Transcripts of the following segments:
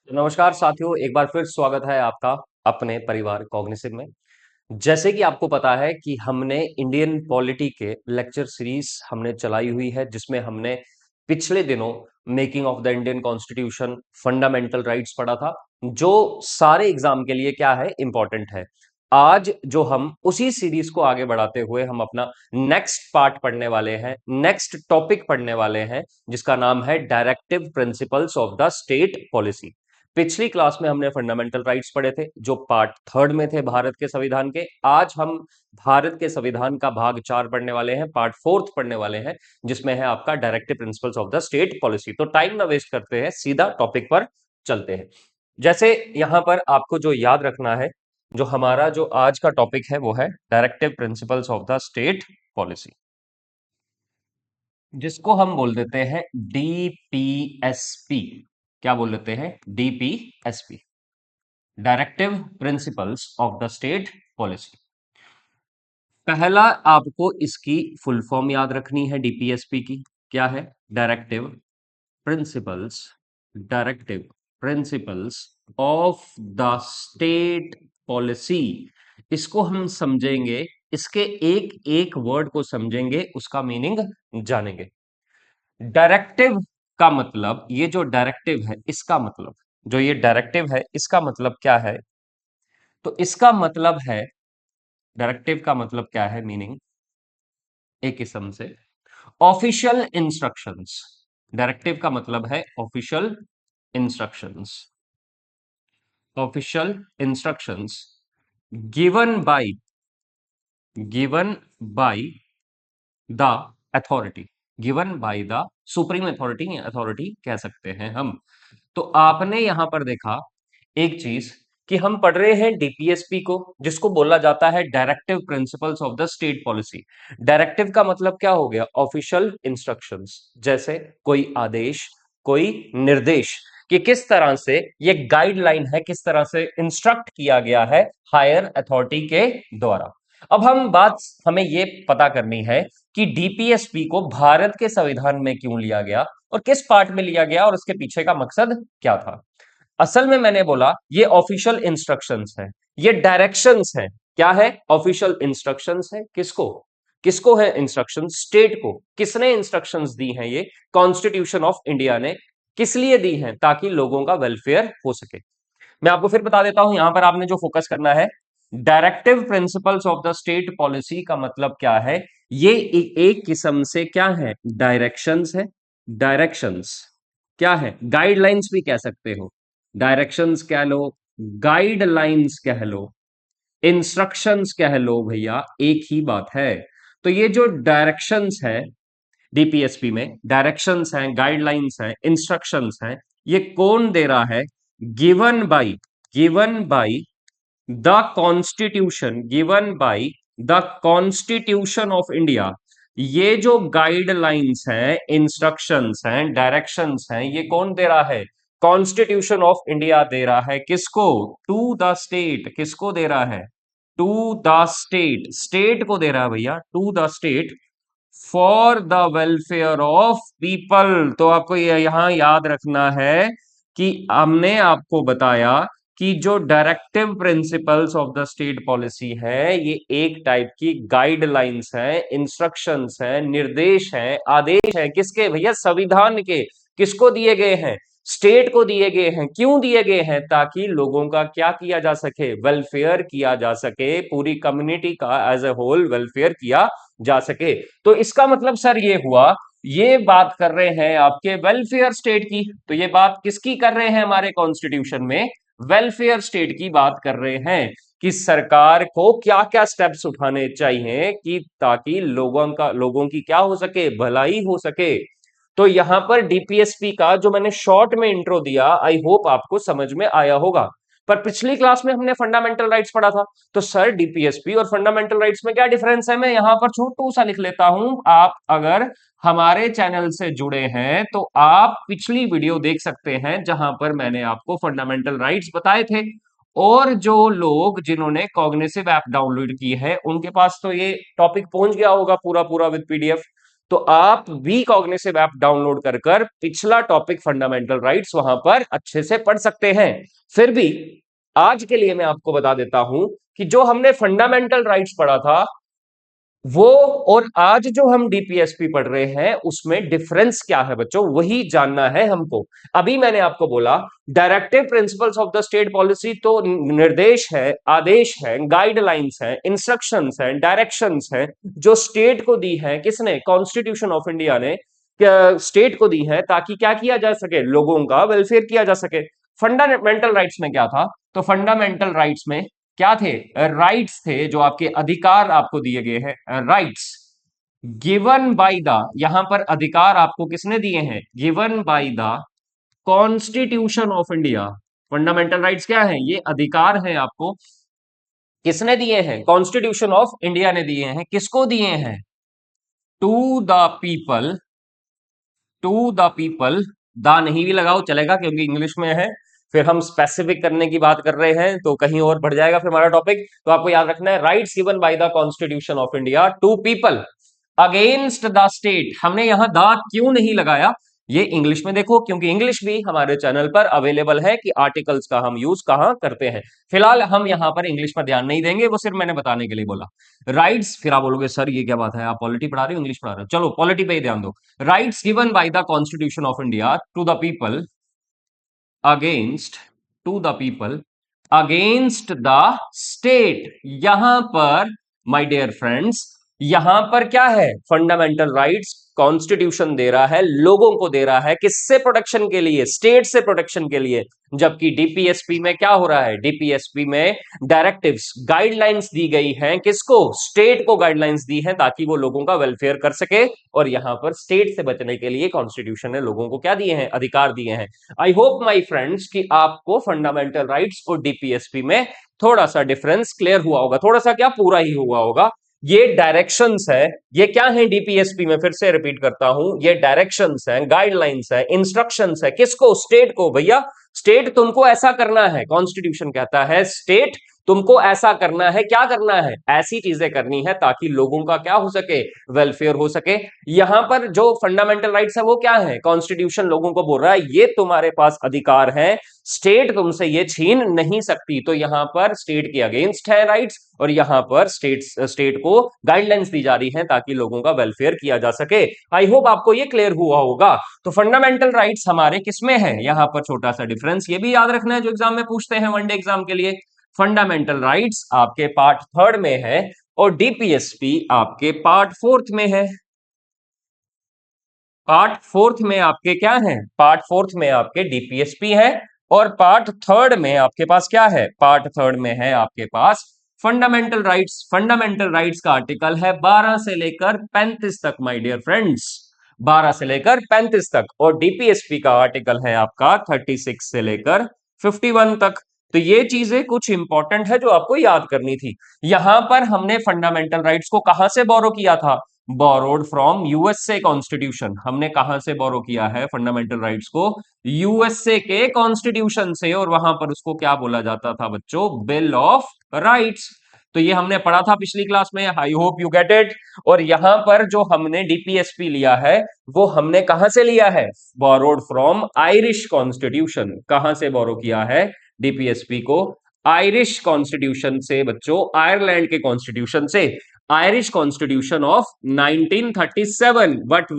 तो नमस्कार साथियों, एक बार फिर स्वागत है आपका अपने परिवार कॉग्निसिव में। जैसे कि आपको पता है कि हमने इंडियन पॉलिटी के लेक्चर सीरीज हमने चलाई हुई है, जिसमें हमने पिछले दिनों making of the Indian constitution, fundamental rights पढ़ा था, जो सारे एग्जाम के लिए क्या है, इंपॉर्टेंट है। आज जो हम उसी सीरीज को आगे बढ़ाते हुए हम अपना नेक्स्ट पार्ट पढ़ने वाले हैं, नेक्स्ट टॉपिक पढ़ने वाले हैं, जिसका नाम है directive principles of the state policy. पिछली क्लास में हमने फंडामेंटल राइट्स पढ़े थे, जो पार्ट थर्ड में थे भारत के संविधान के। आज हम भारत के संविधान का भाग 4 पढ़ने वाले हैं, पार्ट फोर्थ पढ़ने वाले हैं, जिसमें है आपका directive principles of the state policy. तो टाइम ना वेस्ट करते हैं, सीधा टॉपिक पर चलते हैं। जैसे यहां पर आपको जो याद रखना है, जो हमारा जो आज का टॉपिक है वो है directive principles of the state policy, जिसको हम बोल देते हैं डीपीएसपी। क्या बोल देते हैं? DPSP, directive principles of the state policy. पहला आपको इसकी फुल फॉर्म याद रखनी है डीपीएसपी की। क्या है? Directive principles, directive principles of the state policy. इसको हम समझेंगे, इसके एक एक वर्ड को समझेंगे, उसका मीनिंग जानेंगे। डायरेक्टिव का मतलब, ये जो डायरेक्टिव है इसका मतलब, जो ये डायरेक्टिव है इसका मतलब क्या है? तो इसका मतलब है, डायरेक्टिव का मतलब क्या है, मीनिंग एक किस्म से ऑफिशियल इंस्ट्रक्शंस। डायरेक्टिव का मतलब है official instructions, official instructions given by, given by the authority, given by the supreme authority, authority कह सकते हैं हम। तो आपने यहां पर देखा एक चीज, कि हम पढ़ रहे हैं डीपीएसपी को, जिसको बोला जाता है directive principles of the state policy. Directive का मतलब क्या हो गया? ऑफिशियल इंस्ट्रक्शंस, जैसे कोई आदेश, कोई निर्देश, कि किस तरह से ये गाइडलाइन है, किस तरह से इंस्ट्रक्ट किया गया है हायर अथॉरिटी के द्वारा। अब हमें ये पता करनी है कि डीपीएसपी को भारत के संविधान में क्यों लिया गया, और किस पार्ट में लिया गया, और उसके पीछे का मकसद क्या था। असल में मैंने बोला ये ऑफिशियल इंस्ट्रक्शंस है, ये डायरेक्शंस है। क्या है? ऑफिशियल इंस्ट्रक्शंस है। किसको? किसको है इंस्ट्रक्शन? स्टेट को। किसने इंस्ट्रक्शंस दी हैं? ये कॉन्स्टिट्यूशन ऑफ इंडिया ने। किस लिए दी हैं? ताकि लोगों का वेलफेयर हो सके। मैं आपको फिर बता देता हूं, यहां पर आपने जो फोकस करना है, directive principles of the state policy का मतलब क्या है? ये एक किस्म से क्या है? डायरेक्शंस है। डायरेक्शंस क्या है? गाइडलाइंस भी कह सकते हो, डायरेक्शंस कह लो, गाइडलाइंस कह लो, इंस्ट्रक्शंस कह लो, भैया एक ही बात है। तो ये जो डायरेक्शंस है डीपीएसपी में, डायरेक्शंस हैं, गाइडलाइंस हैं, इंस्ट्रक्शंस हैं, ये कौन दे रहा है? Given by, given by the constitution, given by the constitution of India. ये जो गाइडलाइंस हैं, इंस्ट्रक्शंस हैं, डायरेक्शंस हैं, ये कौन दे रहा है? कॉन्स्टिट्यूशन ऑफ इंडिया दे रहा है। किसको? To the state. किसको दे रहा है? To the state. स्टेट को दे रहा है भैया, to the state, for the welfare of people. तो आपको ये यहां याद रखना है कि हमने आपको बताया कि जो directive principles of the state policy है, ये एक टाइप की गाइडलाइंस है, इंस्ट्रक्शंस है, निर्देश है, आदेश है। किसके भैया? संविधान के। किसको दिए गए हैं? स्टेट को दिए गए हैं। क्यों दिए गए हैं? ताकि लोगों का क्या किया जा सके? वेलफेयर किया जा सके, पूरी कम्युनिटी का एज ए होल वेलफेयर किया जा सके। तो इसका मतलब सर ये हुआ, ये बात कर रहे हैं आपके वेलफेयर स्टेट की। तो ये बात किसकी कर रहे हैं? हमारे कॉन्स्टिट्यूशन में वेलफेयर स्टेट की बात कर रहे हैं, कि सरकार को क्या क्या स्टेप्स उठाने चाहिए कि ताकि लोगों की क्या हो सके? भलाई हो सके। तो यहां पर डीपीएसपी का जो मैंने शॉर्ट में इंट्रो दिया, आई होप आपको समझ में आया होगा। पर पिछली क्लास में हमने फंडामेंटल राइट्स पढ़ा था। तो सर डीपीएसपी और फंडामेंटल राइट्स में क्या डिफरेंस है? मैं यहां पर छोटू सा लिख लेता हूं। आप अगर हमारे चैनल से जुड़े हैं तो आप पिछली वीडियो देख सकते हैं, जहां पर मैंने आपको फंडामेंटल राइट्स बताए थे। और जो लोग जिन्होंने कॉग्निसिव ऐप डाउनलोड की है, उनके पास तो ये टॉपिक पहुंच गया होगा पूरा पूरा विद पीडीएफ। तो आप वी कॉग्निटिव ऐप डाउनलोड कर कर पिछला टॉपिक फंडामेंटल राइट्स वहां पर अच्छे से पढ़ सकते हैं। फिर भी आज के लिए मैं आपको बता देता हूं कि जो हमने फंडामेंटल राइट्स पढ़ा था वो और आज जो हम डीपीएसपी पढ़ रहे हैं उसमें डिफरेंस क्या है बच्चों, वही जानना है हमको। अभी मैंने आपको बोला directive principles of the state policy, तो निर्देश है, आदेश है, गाइडलाइंस है, इंस्ट्रक्शंस है, डायरेक्शंस है जो स्टेट को दी है। किसने? कॉन्स्टिट्यूशन ऑफ इंडिया ने स्टेट को दी है ताकि क्या किया जा सके? लोगों का वेलफेयर किया जा सके। फंडामेंटल राइट्स में क्या था? तो फंडामेंटल राइट्स में क्या थे? राइट्स थे, जो आपके अधिकार आपको दिए गए हैं, राइट्स गिवन बाय द, यहां पर अधिकार आपको किसने दिए हैं? Given by the constitution of India. Fundamental rights क्या है? ये अधिकार है आपको किसने दिए हैं? कॉन्स्टिट्यूशन ऑफ इंडिया ने दिए हैं। किसको दिए हैं? To the people, to the people, the नहीं भी लगाओ चलेगा क्योंकि इंग्लिश में है, फिर हम स्पेसिफिक करने की बात कर रहे हैं तो कहीं और बढ़ जाएगा फिर हमारा टॉपिक। तो आपको याद रखना है rights given by the constitution of India to people against the state. हमने यहां द क्यों नहीं लगाया? ये इंग्लिश में देखो, क्योंकि इंग्लिश भी हमारे चैनल पर अवेलेबल है कि आर्टिकल्स का हम यूज कहां करते हैं। फिलहाल हम यहां पर इंग्लिश पर ध्यान नहीं देंगे, वो सिर्फ मैंने बताने के लिए बोला। राइट्स, फिर आप बोलोगे सर ये क्या बात है, आप पॉलिटी पढ़ा रहे हो इंग्लिश पढ़ा रहे हो? चलो पॉलिटी पे ही ध्यान दो। Rights given by the constitution of India to the people against, to the people against the state. यहां पर माय डियर फ्रेंड्स, यहां पर क्या है? फंडामेंटल राइट्स कॉन्स्टिट्यूशन दे रहा है, लोगों को दे रहा है, किससे प्रोटेक्शन के लिए? स्टेट से प्रोटेक्शन के लिए। जबकि डीपीएसपी में क्या हो रहा है? डीपीएसपी में डायरेक्टिव्स, गाइडलाइंस दी गई हैं। किसको? स्टेट को गाइडलाइंस दी हैं ताकि वो लोगों का वेलफेयर कर सके। और यहां पर स्टेट से बचने के लिए कॉन्स्टिट्यूशन ने लोगों को क्या दिए हैं? अधिकार दिए हैं। आई होप माई फ्रेंड्स कि आपको फंडामेंटल राइट्स और डीपीएसपी में थोड़ा सा डिफरेंस क्लियर हुआ होगा। थोड़ा सा क्या, पूरा ही हुआ होगा। ये डायरेक्शंस है, ये क्या है डीपीएसपी में? फिर से रिपीट करता हूं, ये डायरेक्शंस है, गाइडलाइंस है, इंस्ट्रक्शंस है। किसको? स्टेट को। भैया स्टेट तुमको ऐसा करना है, कॉन्स्टिट्यूशन कहता है स्टेट तुमको ऐसा करना है। क्या करना है? ऐसी चीजें करनी है ताकि लोगों का क्या हो सके? वेलफेयर हो सके। यहां पर जो फंडामेंटल राइट्स है वो क्या है? कॉन्स्टिट्यूशन लोगों को बोल रहा है ये तुम्हारे पास अधिकार है, स्टेट तुमसे ये छीन नहीं सकती। तो यहां पर स्टेट के अगेंस्ट है राइट्स, और यहां पर स्टेट को गाइडलाइंस दी जा रही है ताकि लोगों का वेलफेयर किया जा सके। आई होप आपको ये क्लियर हुआ होगा। तो फंडामेंटल राइट्स हमारे किसमें है? यहां पर छोटा सा डिफरेंस ये भी याद रखना है जो एग्जाम में पूछते हैं, वनडे एग्जाम के लिए। फंडामेंटल राइट्स आपके पार्ट थर्ड में है और डीपीएसपी आपके पार्ट फोर्थ में है। पार्ट फोर्थ में आपके क्या है? पार्ट फोर्थ में आपके डीपीएसपी है, और पार्ट थर्ड में आपके पास क्या है? पार्ट थर्ड में है आपके पास फंडामेंटल राइट्स। फंडामेंटल राइट्स का आर्टिकल है 12 से लेकर 35 तक माय डियर फ्रेंड्स, 12 से लेकर 35 तक। और डीपीएसपी का आर्टिकल है आपका 36 से लेकर 51 तक। तो ये चीजें कुछ इंपॉर्टेंट है जो आपको याद करनी थी। यहां पर हमने फंडामेंटल राइट्स को कहां से बोरो किया था? Borrowed from USA constitution. हमने कहां से बोरो किया है फंडामेंटल राइट्स को? यूएसए के कॉन्स्टिट्यूशन से, और वहां पर उसको क्या बोला जाता था बच्चों? Bill of rights. तो ये हमने पढ़ा था पिछली क्लास में, आई होप यू गेट इट। और यहां पर जो हमने डीपीएसपी लिया है वो हमने कहां से लिया है? Borrowed from Irish constitution. कहां से बोरो किया है डीपीएसपी को? आयरिश कॉन्स्टिट्यूशन से बच्चों, आयरलैंड के कॉन्स्टिट्यूशन से, Irish constitution of 1937। But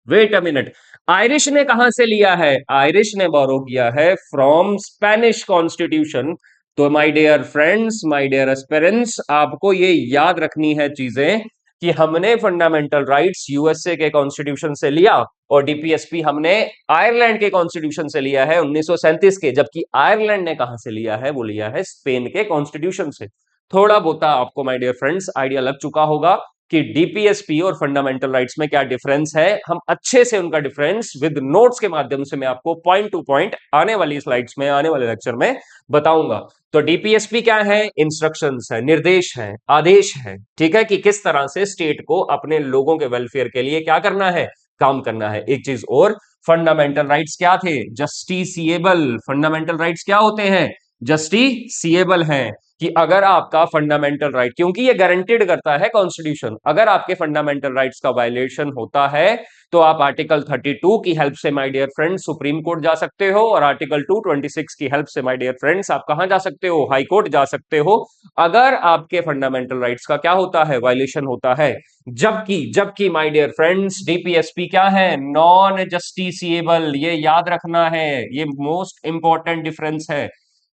wait a minute, Irish ने कहां से लिया है? आयरिश ने बोरो किया है फ्रॉम स्पेनिश कॉन्स्टिट्यूशन। तो my dear friends, my dear aspirants, आपको ये याद रखनी है चीजें कि हमने फंडामेंटल राइट्स यूएसए के कॉन्स्टिट्यूशन से लिया और डीपीएसपी हमने आयरलैंड के कॉन्स्टिट्यूशन से लिया है 1937 के। जबकि आयरलैंड ने कहां से लिया है? वो लिया है स्पेन के कॉन्स्टिट्यूशन से। थोड़ा बहुत आपको माय डियर फ्रेंड्स आइडिया लग चुका होगा कि डीपीएसपी और फंडामेंटल राइट्स में क्या डिफरेंस है। हम अच्छे से उनका डिफरेंस विद नोट्स के माध्यम से मैं आपको पॉइंट टू पॉइंट आने वाली स्लाइड्स में, आने वाले लेक्चर में बताऊंगा। तो डीपीएसपी क्या है? इंस्ट्रक्शंस है, निर्देश है, आदेश है, ठीक है, कि किस तरह से स्टेट को अपने लोगों के वेलफेयर के लिए क्या करना है? काम करना है। एक चीज और, फंडामेंटल राइट्स क्या थे? जस्टिसिएबल। फंडामेंटल राइट्स क्या होते हैं? जस्टिसिएबल हैं कि अगर आपका फंडामेंटल राइट, क्योंकि ये गारंटेड करता है कॉन्स्टिट्यूशन, अगर आपके फंडामेंटल राइट्स का वायलेशन होता है तो आप आर्टिकल 32 की हेल्प से my dear friends supreme court जा सकते हो, और आर्टिकल 226 की हेल्प से माय डियर फ्रेंड्स आप कहां जा सकते हो, हाई कोर्ट जा सकते हो, अगर आपके फंडामेंटल राइट्स का क्या होता है, वायलेशन होता है। जबकि जबकि माय डियर फ्रेंड्स डीपीएसपी क्या है, नॉन जस्टिसिएबल, ये याद रखना है, ये मोस्ट इंपॉर्टेंट डिफरेंस है।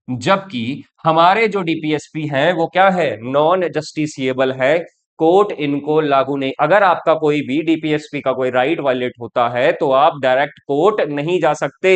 जबकि हमारे जो डीपीएसपी है वो क्या है, नॉन जस्टिसिएबल है, कोर्ट इनको लागू नहीं, अगर आपका कोई भी डीपीएसपी का कोई राइट वायलेट होता है तो आप डायरेक्ट कोर्ट नहीं जा सकते।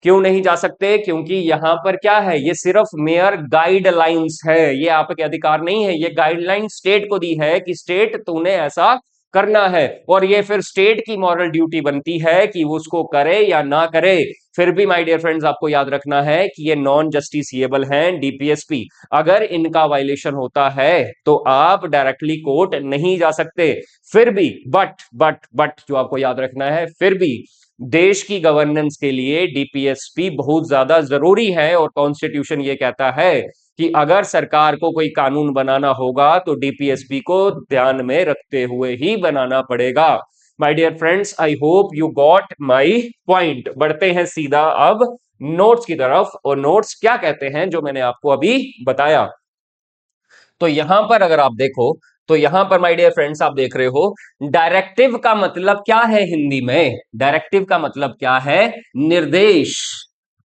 क्यों नहीं जा सकते, क्योंकि यहां पर क्या है, ये सिर्फ मेयर गाइडलाइंस है, ये आपके अधिकार नहीं है, ये गाइडलाइन स्टेट को दी है कि स्टेट तूने ऐसा करना है, और ये फिर स्टेट की मॉरल ड्यूटी बनती है कि वो उसको करे या ना करे। फिर भी माय डियर फ्रेंड्स आपको याद रखना है कि ये नॉन जस्टिसिएबल हैं डीपीएसपी, अगर इनका वायलेशन होता है तो आप डायरेक्टली कोर्ट नहीं जा सकते। फिर भी बट जो आपको याद रखना है, फिर भी देश की गवर्नेंस के लिए डीपीएसपी बहुत ज्यादा जरूरी है, और कॉन्स्टिट्यूशन ये कहता है कि अगर सरकार को कोई कानून बनाना होगा तो डीपीएसपी को ध्यान में रखते हुए ही बनाना पड़ेगा। My dear friends, I hope you got my point. बढ़ते हैं सीधा अब नोट्स की तरफ, और नोट्स क्या कहते हैं जो मैंने आपको अभी बताया। तो यहां पर अगर आप देखो, तो यहां पर माय डियर फ्रेंड्स आप देख रहे हो, डायरेक्टिव का मतलब क्या है हिंदी में, डायरेक्टिव का मतलब क्या है, निर्देश,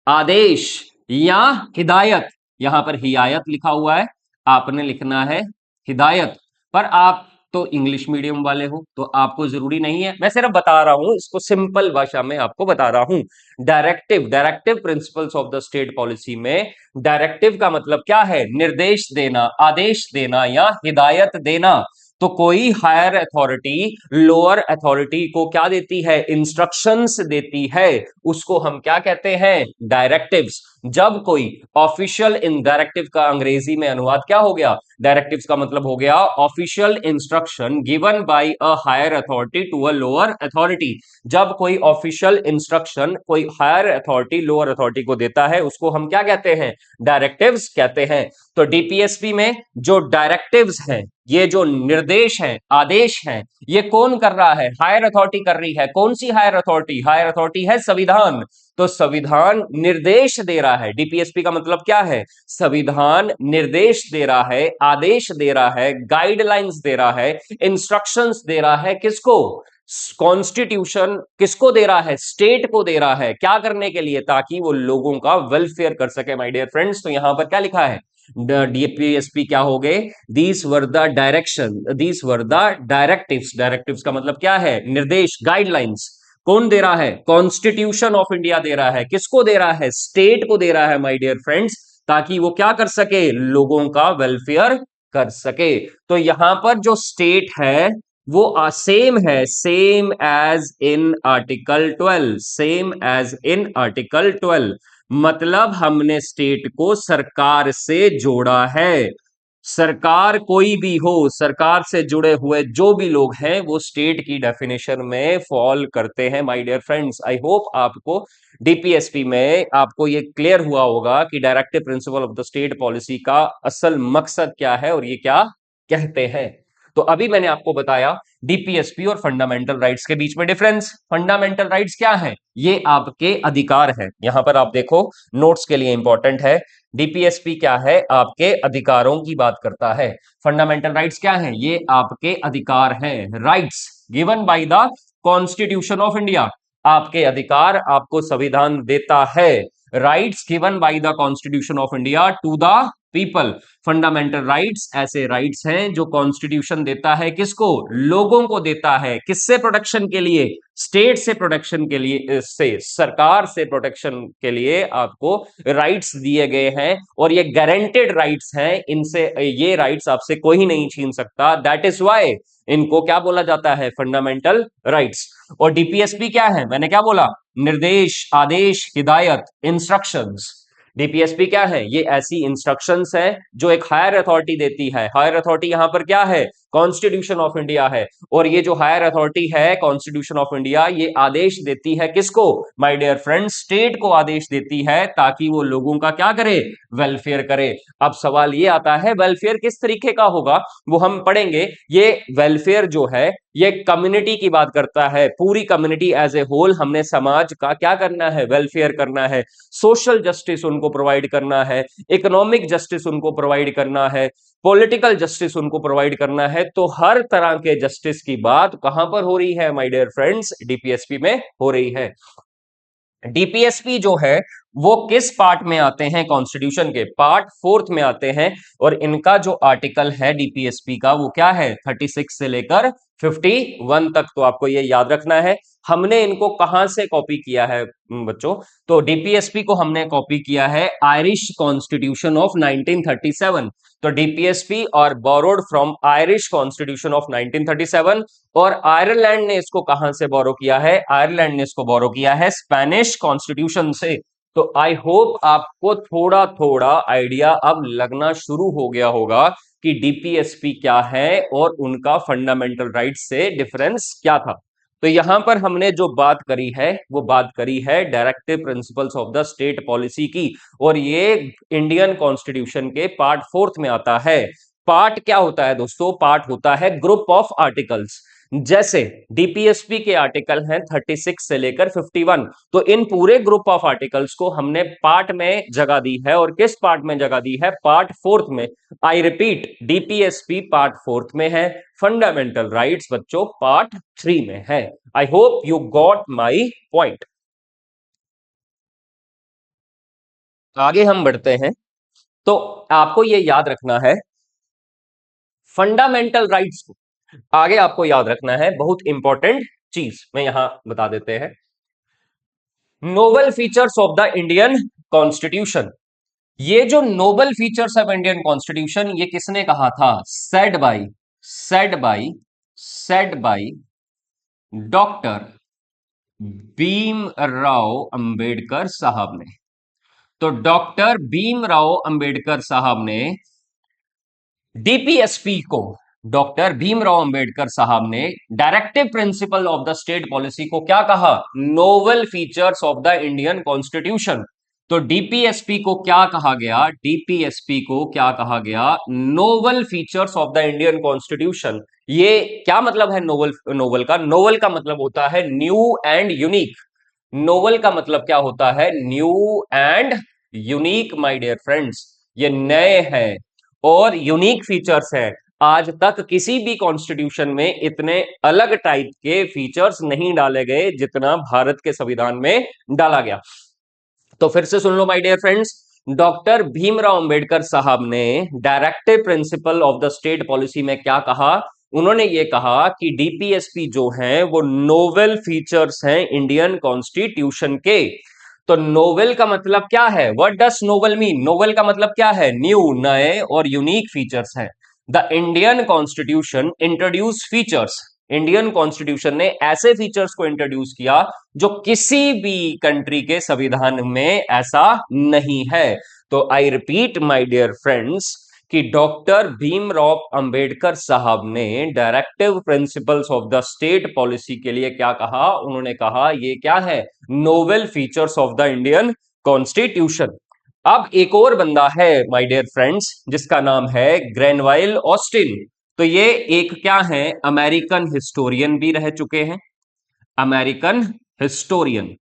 आदेश या हिदायत। यहां पर हिदायत लिखा हुआ है, आपने लिखना है हिदायत, पर आप तो इंग्लिश मीडियम वाले हो तो आपको जरूरी नहीं है, मैं सिर्फ बता रहा हूं, इसको सिंपल भाषा में आपको बता रहा हूं। Directive, directive principles of the state policy में डायरेक्टिव का मतलब क्या है, निर्देश देना, आदेश देना या हिदायत देना। तो कोई हायर अथॉरिटी लोअर अथॉरिटी को क्या देती है, इंस्ट्रक्शंस देती है, उसको हम क्या कहते हैं, डायरेक्टिव्स। जब कोई ऑफिशियल इन डायरेक्टिव का अंग्रेजी में अनुवाद क्या हो गया, डायरेक्टिव्स का मतलब हो गया official instruction given by a higher authority to a lower authority. जब कोई ऑफिशियल इंस्ट्रक्शन कोई हायर अथॉरिटी लोअर अथॉरिटी को देता है उसको हम क्या कहते हैं, डायरेक्टिव्स कहते हैं। तो डीपीएसपी में जो डायरेक्टिव्स हैं, ये जो निर्देश हैं, आदेश हैं, ये कौन कर रहा है, हायर अथॉरिटी कर रही है। कौन सी हायर अथॉरिटी, हायर अथॉरिटी है संविधान, तो संविधान निर्देश दे रहा है। डीपीएसपी का मतलब क्या है, संविधान निर्देश दे रहा है, आदेश दे रहा है, गाइडलाइंस दे रहा है, इंस्ट्रक्शंस दे रहा है, किसको, कॉन्स्टिट्यूशन किसको दे रहा है, स्टेट को दे रहा है, क्या करने के लिए, ताकि वो लोगों का वेलफेयर कर सके माय डियर फ्रेंड्स। तो यहां पर क्या लिखा है, डीपीएसपी क्या हो गए, these were the direction, these were the directives. Directives का मतलब क्या है, निर्देश, गाइडलाइंस। कौन दे रहा है, कॉन्स्टिट्यूशन ऑफ इंडिया दे रहा है, किसको दे रहा है, स्टेट को दे रहा है माय डियर फ्रेंड्स, ताकि वो क्या कर सके, लोगों का वेलफेयर कर सके। तो यहां पर जो स्टेट है वो सेम है, same as in article 12, same as in article 12, मतलब हमने स्टेट को सरकार से जोड़ा है। सरकार कोई भी हो, सरकार से जुड़े हुए जो भी लोग हैं वो स्टेट की डेफिनेशन में फॉल करते हैं my dear friends. I hope आपको डीपीएसपी में आपको ये क्लियर हुआ होगा कि directive principle of the state policy का असल मकसद क्या है और ये क्या कहते हैं। तो अभी मैंने आपको बताया डीपीएसपी और फंडामेंटल राइट्स के बीच में डिफरेंस। फंडामेंटल राइट्स क्या है, ये आपके अधिकार है। यहां पर आप देखो, नोट्स के लिए इंपॉर्टेंट है, डीपीएसपी क्या है, आपके अधिकारों की बात करता है। फंडामेंटल राइट्स क्या है, ये आपके अधिकार हैं, rights given by the constitution of India, आपके अधिकार आपको संविधान देता है। Rights given by the constitution of India to the people. Fundamental rights ऐसे राइट्स हैं जो कॉन्स्टिट्यूशन देता है, किसको, लोगों को देता है, किससे प्रोटेक्शन के लिए, स्टेट से प्रोटेक्शन के लिए, से सरकार से प्रोटेक्शन के लिए आपको राइट्स दिए गए हैं, और ये गारंटेड राइट्स हैं, इनसे ये राइट्स आपसे कोई नहीं छीन सकता। दैट इज वाई इनको क्या बोला जाता है, फंडामेंटल राइट्स। और डीपीएसपी क्या है, मैंने क्या बोला, निर्देश, आदेश, हिदायत, इंस्ट्रक्शंस। डीपीएसपी क्या है, ये ऐसी इंस्ट्रक्शंस है जो एक हायर अथॉरिटी देती है। हायर अथॉरिटी यहां पर क्या है, कॉन्स्टिट्यूशन ऑफ इंडिया है। और ये जो हायर अथॉरिटी है कॉन्स्टिट्यूशन ऑफ इंडिया, ये आदेश देती है किसको माय डियर फ्रेंड्स, स्टेट को आदेश देती है ताकि वो लोगों का क्या करे, वेलफेयर करे। अब सवाल ये आता है वेलफेयर किस तरीके का होगा, वो हम पढ़ेंगे। ये वेलफेयर जो है ये कम्युनिटी की बात करता है, पूरी कम्युनिटी एज ए होल, हमने समाज का क्या करना है, वेलफेयर करना है, सोशल जस्टिस उनको प्रोवाइड करना है, इकोनॉमिक जस्टिस उनको प्रोवाइड करना है, पॉलिटिकल जस्टिस उनको प्रोवाइड करना है। तो हर तरह के जस्टिस की बात कहां पर हो रही है माय डियर फ्रेंड्स, डीपीएसपी में हो रही है। डीपीएसपी जो है वो किस पार्ट में आते हैं, कॉन्स्टिट्यूशन के पार्ट फोर्थ में आते हैं। और इनका जो आर्टिकल है डीपीएसपी का वो क्या है, 36 से लेकर 51 तक। तो आपको ये याद रखना है। हमने इनको कहां से कॉपी किया है बच्चों, तो डीपीएसपी को हमने कॉपी किया है आयरिश कॉन्स्टिट्यूशन ऑफ 1937। तो डीपीएसपी और borrowed from Irish constitution of 1937। और आयरलैंड ने इसको कहां से बोरो किया है, आयरलैंड ने इसको बोरो किया है स्पेनिश कॉन्स्टिट्यूशन से। तो आई होप आपको थोड़ा थोड़ा आइडिया अब लगना शुरू हो गया होगा कि डीपीएसपी क्या है और उनका फंडामेंटल राइट्स से डिफरेंस क्या था। तो यहां पर हमने जो बात करी है वो बात करी है directive principles of the state policy की। और ये इंडियन कॉन्स्टिट्यूशन के पार्ट फोर्थ में आता है। पार्ट क्या होता है दोस्तों, पार्ट होता है ग्रुप ऑफ आर्टिकल्स। जैसे डीपीएसपी के आर्टिकल हैं 36 से लेकर 51। तो इन पूरे ग्रुप ऑफ आर्टिकल्स को हमने पार्ट में जगह दी है। और किस पार्ट में जगह दी है, पार्ट फोर्थ में। I repeat, DPSP part fourth में है, फंडामेंटल राइट्स बच्चों पार्ट 3 में है। आई hope you got my point. आगे हम बढ़ते हैं। तो आपको यह याद रखना है फंडामेंटल राइट्स को, आगे आपको याद रखना है बहुत इंपॉर्टेंट चीज मैं यहां बता देते हैं। Noble features of the Indian constitution. ये जो noble features of Indian constitution ये किसने कहा था, said by doctor Bhimrao Ambedkar साहब ने। तो डॉक्टर भीमराव अंबेडकर साहब ने डीपीएसपी को, डॉक्टर भीमराव अंबेडकर साहब ने directive principle of the state policy को क्या कहा, novel features of the Indian constitution. तो डीपीएसपी को क्या कहा गया, डीपीएसपी को क्या कहा गया, novel features of the Indian constitution. ये क्या मतलब है नोवल, नोवल का, नोवल का मतलब होता है न्यू एंड यूनिक। नोवल का मतलब क्या होता है, new and unique my dear friends, ये नए हैं और यूनिक फीचर्स है। आज तक किसी भी कॉन्स्टिट्यूशन में इतने अलग टाइप के फीचर्स नहीं डाले गए जितना भारत के संविधान में डाला गया। तो फिर से सुन लो my dear friends, doctor Bhimrao Ambedkar साहब ने directive principle of the state policy में क्या कहा, उन्होंने ये कहा कि डीपीएसपी जो है वो नोवेल फीचर्स हैं इंडियन कॉन्स्टिट्यूशन के। तो नोवेल का मतलब क्या है, what does novel mean, novel का मतलब क्या है, न्यू, नए और यूनिक फीचर्स है। The Indian constitution introduce features, Indian constitution ने ऐसे फीचर्स को इंट्रोड्यूस किया जो किसी भी कंट्री के संविधान में ऐसा नहीं है। तो I repeat my dear friends कि डॉक्टर भीमराव अंबेडकर साहब ने directive principles of the state policy के लिए क्या कहा, उन्होंने कहा ये क्या है, novel features of the Indian constitution. अब एक और बंदा है माय डियर फ्रेंड्स जिसका नाम है ग्रेनवाइल ऑस्टिन। तो ये एक क्या है, अमेरिकन हिस्टोरियन भी रह चुके हैं, अमेरिकन हिस्टोरियन।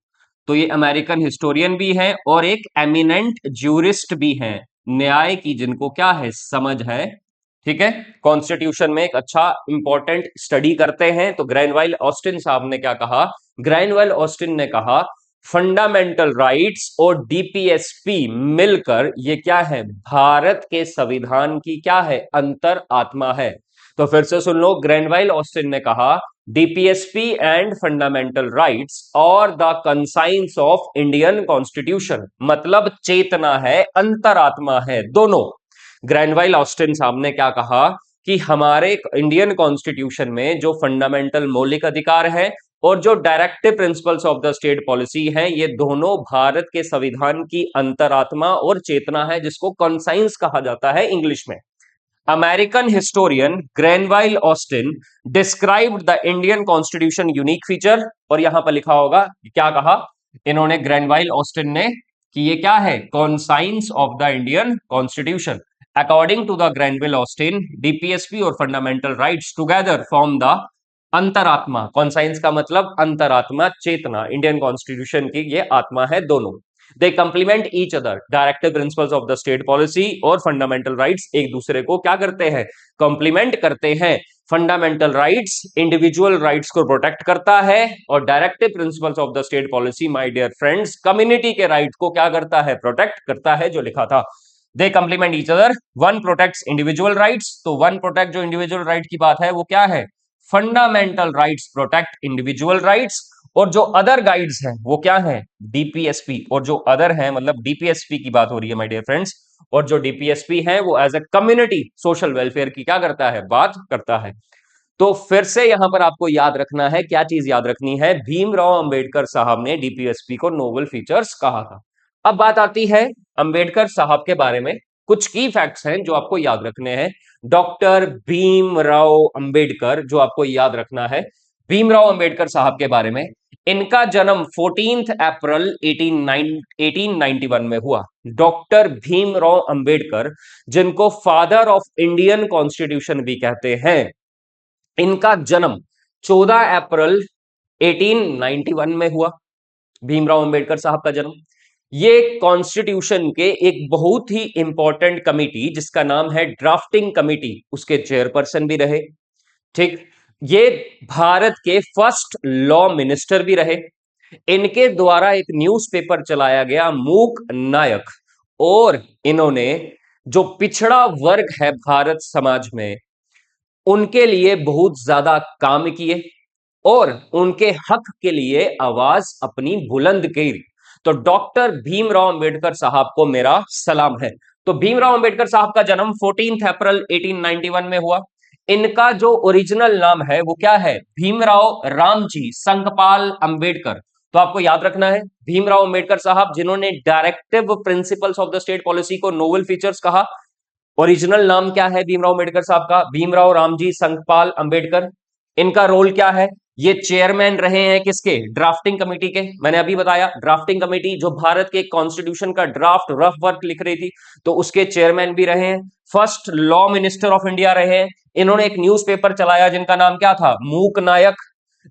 तो ये अमेरिकन हिस्टोरियन भी हैं और एक एमिनेंट ज्यूरिस्ट भी हैं, न्याय की जिनको क्या है, समझ है। ठीक है, कॉन्स्टिट्यूशन में एक अच्छा इंपॉर्टेंट स्टडी करते हैं। तो ग्रैनवाइल ऑस्टिन साहब ने क्या कहा, ग्रैनवाइल ऑस्टिन ने कहा फंडामेंटल राइट्स और डीपीएसपी मिलकर ये क्या है, भारत के संविधान की क्या है, अंतर आत्मा है। तो फिर से सुन लो, ग्रैनवाइल ऑस्टिन ने कहा डीपीएसपी एंड फंडामेंटल राइट्स और the conscience of Indian constitution, मतलब चेतना है, अंतरात्मा है दोनों। ग्रैनवाइल ऑस्टिन साहब ने क्या कहा कि हमारे इंडियन कॉन्स्टिट्यूशन में जो फंडामेंटल मौलिक अधिकार है और जो directive principles of the state policy है, ये दोनों भारत के संविधान की अंतरात्मा और चेतना है, जिसको कंसाइंस कहा जाता है इंग्लिश में। American historian Granville Austin described the Indian constitution unique feature, और यहां पर लिखा होगा क्या कहा इन्होंने, ग्रेनवाइल ऑस्टिन ने, कि ये क्या है, conscience of the Indian constitution. According to the Granville Austin, DPSP और fundamental rights together form the अंतरात्मा। कॉन्साइंस का मतलब अंतरात्मा, चेतना, इंडियन कॉन्स्टिट्यूशन की ये आत्मा है दोनों। They complement each other, directive principles of the state policy और फंडामेंटल राइट्स एक दूसरे को क्या करते हैं, कंप्लीमेंट करते हैं। फंडामेंटल राइट्स इंडिविजुअल राइट्स को प्रोटेक्ट करता है, और directive principles of the state policy my dear friends community के राइट को क्या करता है, प्रोटेक्ट करता है, जो लिखा था। They complement each other, one protects individual rights, तो वन प्रोटेक्ट जो इंडिविजुअल राइट की बात है वो क्या है, fundamental rights protect individual rights, और जो अदर गाइड्स हैं वो क्या है, डीपीएसपी, और जो अदर है मतलब डीपीएसपी की बात हो रही है माय डियर फ्रेंड्स, और जो डीपीएसपी है वो as a community social welfare की क्या करता है, बात करता है। तो फिर से यहां पर आपको याद रखना है, क्या चीज याद रखनी है, भीमराव अंबेडकर साहब ने डीपीएसपी को नोबल फीचर्स कहा था। अब बात आती है अंबेडकर साहब के बारे में, कुछ की फैक्ट्स हैं जो आपको याद रखने हैं। डॉक्टर भीमराव अंबेडकर, जो आपको याद रखना है भीमराव अंबेडकर साहब के बारे में, इनका जन्म 14 अप्रैल 1891 में हुआ। डॉक्टर भीमराव अंबेडकर, जिनको फादर ऑफ इंडियन कॉन्स्टिट्यूशन भी कहते हैं, इनका जन्म 14 अप्रैल 1891 में हुआ। भीमराव अंबेडकर साहब का जन्म, ये कॉन्स्टिट्यूशन के एक बहुत ही इंपॉर्टेंट कमिटी जिसका नाम है ड्राफ्टिंग कमिटी, उसके चेयरपर्सन भी रहे। ठीक, ये भारत के फर्स्ट लॉ मिनिस्टर भी रहे। इनके द्वारा एक न्यूज़पेपर चलाया गया मूक नायक, और इन्होंने जो पिछड़ा वर्ग है भारत समाज में उनके लिए बहुत ज्यादा काम किए, और उनके हक के लिए आवाज अपनी बुलंद की। तो डॉक्टर भीमराव अंबेडकर साहब को मेरा सलाम है। तो भीमराव अंबेडकर साहब का जन्म 14 अप्रैल 1891 में हुआ। इनका जो ओरिजिनल नाम है वो क्या है, भीमराव रामजी संकपाल अंबेडकर। तो आपको याद रखना है भीमराव अंबेडकर साहब, जिन्होंने directive principles of the state policy को नोबल फीचर्स कहा। ओरिजिनल नाम क्या है भीमराव अंबेडकर साहब का, भीमराव रामजी संकपाल अंबेडकर। इनका रोल क्या है, ये चेयरमैन रहे हैं किसके, ड्राफ्टिंग कमेटी के। मैंने अभी बताया ड्राफ्टिंग कमेटी जो भारत के कॉन्स्टिट्यूशन का ड्राफ्ट रफ वर्क लिख रही थी, तो उसके चेयरमैन भी रहे हैं। First law minister of India रहे हैं। इन्होंने एक न्यूज़पेपर चलाया जिनका नाम क्या था, मूक नायक।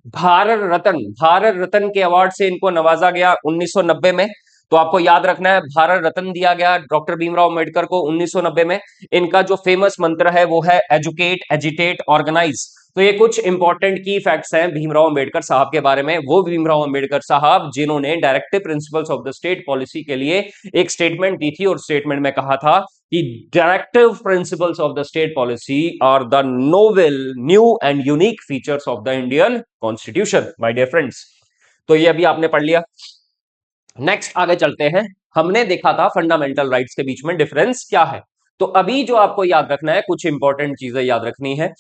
भारत रत्न के अवार्ड से इनको नवाजा गया 1990 में। तो आपको याद रखना है भारत रत्न दिया गया डॉक्टर भीमराव अंबेडकर को 1990 में। इनका जो फेमस मंत्र है वो है एजुकेट, एजिटेट, ऑर्गेनाइज। तो ये कुछ इंपॉर्टेंट की फैक्ट्स हैं भीमराव अंबेडकर साहब के बारे में। वो भीमराव अंबेडकर साहब जिन्होंने directive principles of the state policy के लिए एक स्टेटमेंट दी थी, और स्टेटमेंट में कहा था कि directive principles of the state policy are the novel, new and unique features of the Indian constitution my dear friends. तो ये अभी आपने पढ़ लिया। नेक्स्ट आगे चलते हैं। हमने देखा था फंडामेंटल राइट्स के बीच में डिफरेंस क्या है। तो अभी जो आपको याद रखना है, कुछ इंपॉर्टेंट चीजें याद रखनी है।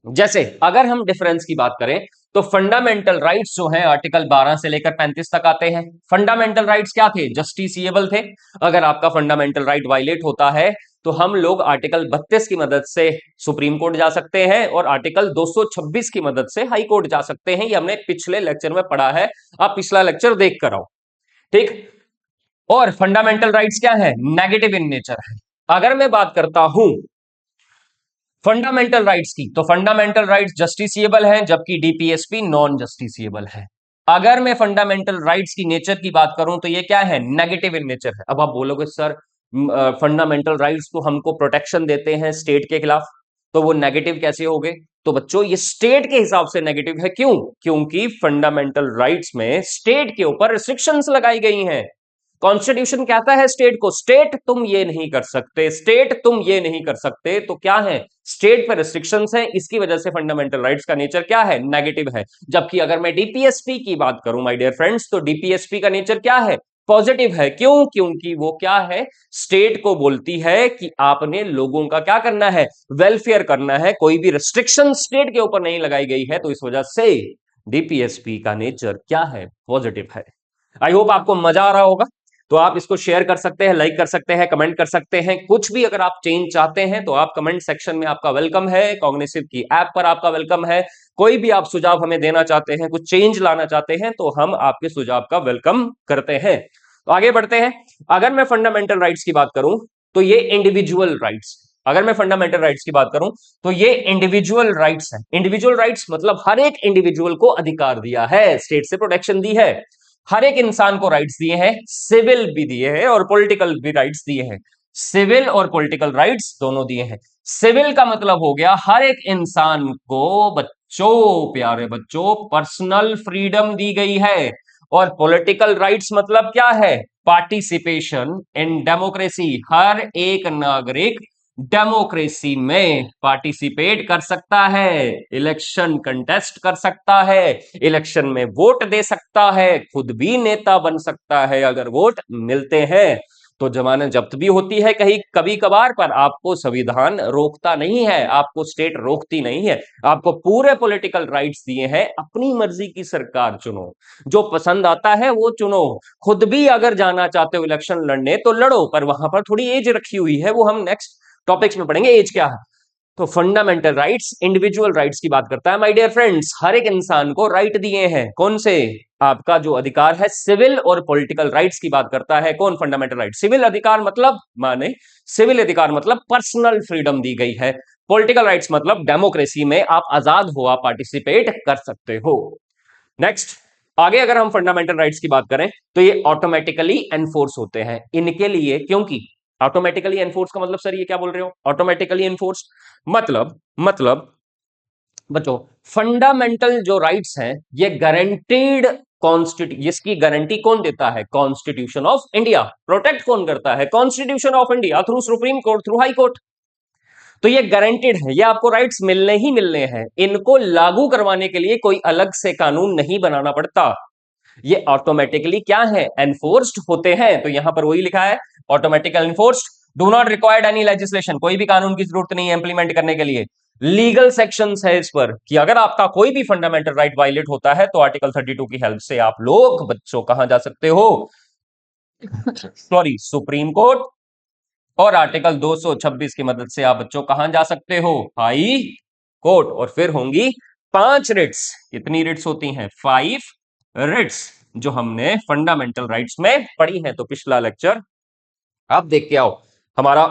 जैसे अगर हम डिफरेंस की बात करें तो फंडामेंटल राइट्स जो है आर्टिकल 12 से लेकर 35 तक आते हैं। फंडामेंटल राइट्स क्या थे, जस्टिसिएबल थे। अगर आपका फंडामेंटल राइट वायलेट होता है तो हम लोग आर्टिकल 32 की मदद से सुप्रीम कोर्ट जा सकते हैं, और आर्टिकल 226 की मदद से हाई कोर्ट जा सकते हैं। ये हमने पिछले लेक्चर में पढ़ा है, आप पिछला लेक्चर देख कर आओ। ठीक, और फंडामेंटल राइट्स क्या है, नेगेटिव इन नेचर है। अगर मैं बात करता हूं फंडामेंटल राइट्स की, तो फंडामेंटल राइट्स जस्टिसिएबल हैं, जबकि डीपीएसपी नॉन जस्टिसिएबल है। अगर मैं फंडामेंटल राइट्स की नेचर की बात करूं तो ये क्या है, नेगेटिव इन नेचर है। अब आप बोलोगे सर फंडामेंटल राइट्स तो हमको प्रोटेक्शन देते हैं स्टेट के खिलाफ, तो वो नेगेटिव कैसे हो गए। तो बच्चों ये स्टेट के हिसाब से नेगेटिव है। क्यों, क्योंकि फंडामेंटल राइट्स में स्टेट के ऊपर रिस्ट्रिक्शंस लगाई गई हैं। कॉन्स्टिट्यूशन कहता है स्टेट को, स्टेट तुम ये नहीं कर सकते, स्टेट तुम ये नहीं कर सकते। तो क्या है, स्टेट पर रिस्ट्रिक्शंस हैं, इसकी वजह से फंडामेंटल राइट्स का नेचर क्या है, नेगेटिव है। जबकि अगर मैं डीपीएसपी की बात करूं माय डियर फ्रेंड्स, तो डीपीएसपी का नेचर क्या है, पॉजिटिव है। क्यों, क्योंकि वो क्या है, स्टेट को बोलती है कि आपने लोगों का क्या करना है, वेलफेयर करना है। कोई भी रिस्ट्रिक्शन स्टेट के ऊपर नहीं लगाई गई है, तो इस वजह से डीपीएसपी का नेचर क्या है, पॉजिटिव है। आई होप आपको मजा आ रहा होगा। तो आप इसको शेयर कर सकते हैं, लाइक कर सकते हैं, कमेंट कर सकते हैं, कुछ भी अगर आप चेंज चाहते हैं तो आप कमेंट सेक्शन में आपका वेलकम है, कॉग्निसिव की ऐप पर आपका वेलकम है। कोई भी आप सुझाव हमें देना चाहते हैं, कुछ चेंज लाना चाहते हैं तो हम आपके सुझाव का वेलकम करते हैं। तो आगे बढ़ते हैं। अगर मैं फंडामेंटल राइट्स की बात करूं तो ये इंडिविजुअल राइट्स, अगर मैं फंडामेंटल राइट्स की बात करूं तो ये इंडिविजुअल राइट्स है। इंडिविजुअल राइट्स मतलब हर एक इंडिविजुअल को अधिकार दिया है, स्टेट से प्रोटेक्शन दी है, हर एक इंसान को राइट्स दिए हैं, सिविल भी दिए हैं और पॉलिटिकल भी राइट्स दिए हैं। सिविल और पॉलिटिकल राइट्स दोनों दिए हैं। सिविल का मतलब हो गया हर एक इंसान को, बच्चों, प्यारे बच्चों, पर्सनल फ्रीडम दी गई है। और पॉलिटिकल राइट्स मतलब क्या है? पार्टिसिपेशन इन डेमोक्रेसी, हर एक नागरिक डेमोक्रेसी में पार्टिसिपेट कर सकता है, इलेक्शन कंटेस्ट कर सकता है, इलेक्शन में वोट दे सकता है, खुद भी नेता बन सकता है अगर वोट मिलते हैं। तो जमानत जब्त भी होती है कहीं कभी कभार, पर आपको संविधान रोकता नहीं है, आपको स्टेट रोकती नहीं है, आपको पूरे पॉलिटिकल राइट्स दिए हैं। अपनी मर्जी की सरकार चुनो, जो पसंद आता है वो चुनो, खुद भी अगर जाना चाहते हो इलेक्शन लड़ने तो लड़ो, पर वहां पर थोड़ी एज रखी हुई है, वो हम नेक्स्ट टॉपिक्स में पढ़ेंगे एज क्या है। तो फंडामेंटल राइट्स इंडिविजुअल राइट्स की बात करता है माय डियर फ्रेंड्स, हर एक इंसान को राइट दिए हैं। कौन से? आपका जो अधिकार है सिविल और पॉलिटिकल राइट्स की बात करता है कौन? Fundamental right. सिविल अधिकार मतलब माने, सिविल अधिकार मतलब पर्सनल फ्रीडम दी गई है। पॉलिटिकल राइट्स मतलब डेमोक्रेसी में आप आजाद हो, आप पार्टिसिपेट कर सकते हो। नेक्स्ट, आगे अगर हम फंडामेंटल राइट्स की बात करें तो ये ऑटोमेटिकली एनफोर्स होते हैं इनके लिए, क्योंकि ऑटोमेटिकली एनफोर्स का मतलब सर ये क्या बोल रहे हो? ऑटोमेटिकली एनफोर्स मतलब बच्चों, फंडामेंटल जो राइट्स हैं ये गारंटीड कॉन्स्टिट्यूशन, इसकी गारंटी कौन देता है? Constitution of India. प्रोटेक्ट कौन करता है? Constitution of India through supreme court, through high court. तो ये गारंटेड है, ये आपको राइट्स मिलने ही मिलने हैं, इनको लागू करवाने के लिए कोई अलग से कानून नहीं बनाना पड़ता, ये ऑटोमेटिकली क्या है? एनफोर्स्ड होते हैं। तो यहां पर वही लिखा है automatically enforced, do not required any legislation, कोई भी कानून की जरूरत नहीं है इंप्लीमेंट करने के लिए। लीगल सेक्शंस है इस पर कि अगर आपका कोई भी फंडामेंटल राइट वायलेट होता है तो आर्टिकल 32 की हेल्प से आप लोग बच्चों कहां जा सकते हो? Sorry, supreme court. और आर्टिकल 226 की मदद से आप बच्चों कहां जा सकते हो? High court. और फिर होंगी 5 रिट्स। कितनी रिट्स होती हैं? 5 रिट्स, जो हमने फंडामेंटल राइट्स में पढ़ी है। तो पिछला लेक्चर आप देख के आओ हमारा।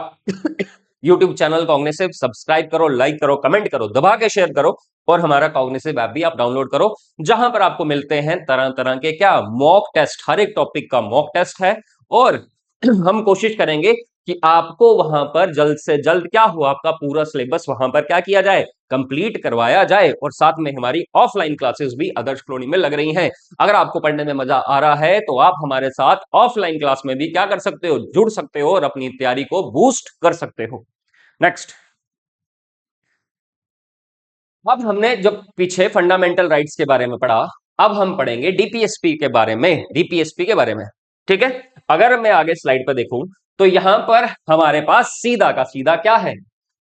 YouTube चैनल कॉग्निसिव सब्सक्राइब करो, लाइक करो, कमेंट करो, दबा के शेयर करो, और हमारा कॉग्निसिव ऐप भी आप डाउनलोड करो, जहां पर आपको मिलते हैं तरह तरह के क्या मॉक टेस्ट, हर एक टॉपिक का मॉक टेस्ट है। और हम कोशिश करेंगे कि आपको वहां पर जल्द से जल्द क्या हो, आपका पूरा सिलेबस वहां पर क्या किया जाए? कंप्लीट करवाया जाए। और साथ में हमारी ऑफलाइन क्लासेस भी आदर्श कॉलोनी में लग रही हैं। अगर आपको पढ़ने में मजा आ रहा है तो आप हमारे साथ ऑफलाइन क्लास में भी क्या कर सकते हो? जुड़ सकते हो और अपनी तैयारी को बूस्ट कर सकते हो। नेक्स्ट, अब हमने जब पीछे फंडामेंटल राइट्स के बारे में पढ़ा, अब हम पढ़ेंगे डीपीएसपी के बारे में, डीपीएसपी के बारे में। ठीक है, अगर मैं आगे स्लाइड पर देखूं तो यहां पर हमारे पास सीधा का सीधा क्या है?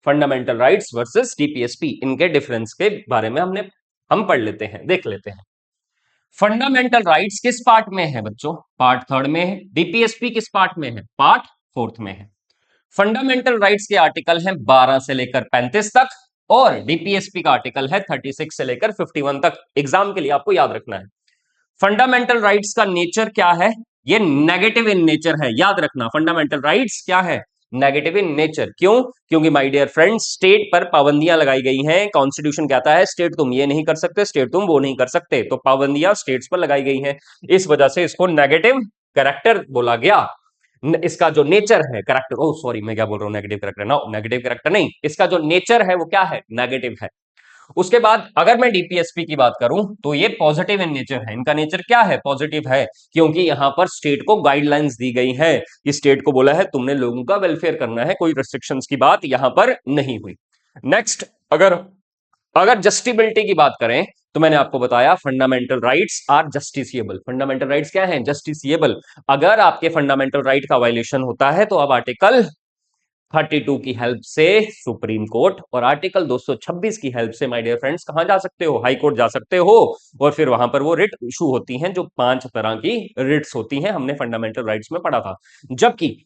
फंडामेंटल राइट्स वर्सेस डीपीएसपी, इनके डिफरेंस के बारे में हम पढ़ लेते हैं, देख लेते हैं। फंडामेंटल राइट्स किस पार्ट में है बच्चों? पार्ट 3 में है। डीपीएसपी किस पार्ट में है? पार्ट 4 में है। फंडामेंटल राइट्स के आर्टिकल हैं 12 से लेकर 35 तक, और डीपीएसपी का आर्टिकल है 36 से लेकर 51 तक। एग्जाम के लिए आपको याद रखना है। फंडामेंटल राइट्स का नेचर क्या है? ये नेगेटिव इन नेचर है, याद रखना। फंडामेंटल राइट्स क्या है? Negative in nature. क्यों? क्योंकि माय डियर फ्रेंड्स, स्टेट पर पाबंदियां लगाई गई हैं। कॉन्स्टिट्यूशन कहता है स्टेट तुम ये नहीं कर सकते, स्टेट तुम वो नहीं कर सकते, तो पाबंदियां स्टेट्स पर लगाई गई हैं। इस वजह से इसको नेगेटिव कैरेक्टर बोला गया। इसका जो नेचर है, कैरेक्टर, ओ सॉरी मैं क्या बोल रहा हूं, नेगेटिव कैरेक्टर ना, नेगेटिव कैरेक्टर नहीं, इसका जो नेचर है वो क्या है? नेगेटिव है। उसके बाद अगर मैं डीपीएसपी की बात करूं तो ये पॉजिटिव इन नेचर है। इनका नेचर क्या है? पॉजिटिव है, क्योंकि यहां पर स्टेट को गाइडलाइंस दी गई है कि स्टेट को बोला है तुमने लोगों का वेलफेयर करना है, कोई रिस्ट्रिक्शंस की बात यहां पर नहीं हुई। नेक्स्ट, अगर अगर जस्टिबिलिटी की बात करें तो मैंने आपको बताया fundamental rights are justiciable. Fundamental rights क्या है? जस्टिसिएबल। अगर आपके फंडामेंटल राइट का वायलेशन होता है तो आप आर्टिकल 32 की हेल्प से सुप्रीम कोर्ट और आर्टिकल 226 की हेल्प से माय डियर फ्रेंड्स कहां जा सकते हो, हाई कोर्ट जा सकते हो। और फिर वहां पर वो रिट इशू होती हैं, जो 5 तरह की रिट्स होती हैं, हमने फंडामेंटल राइट्स में पढ़ा था। जबकि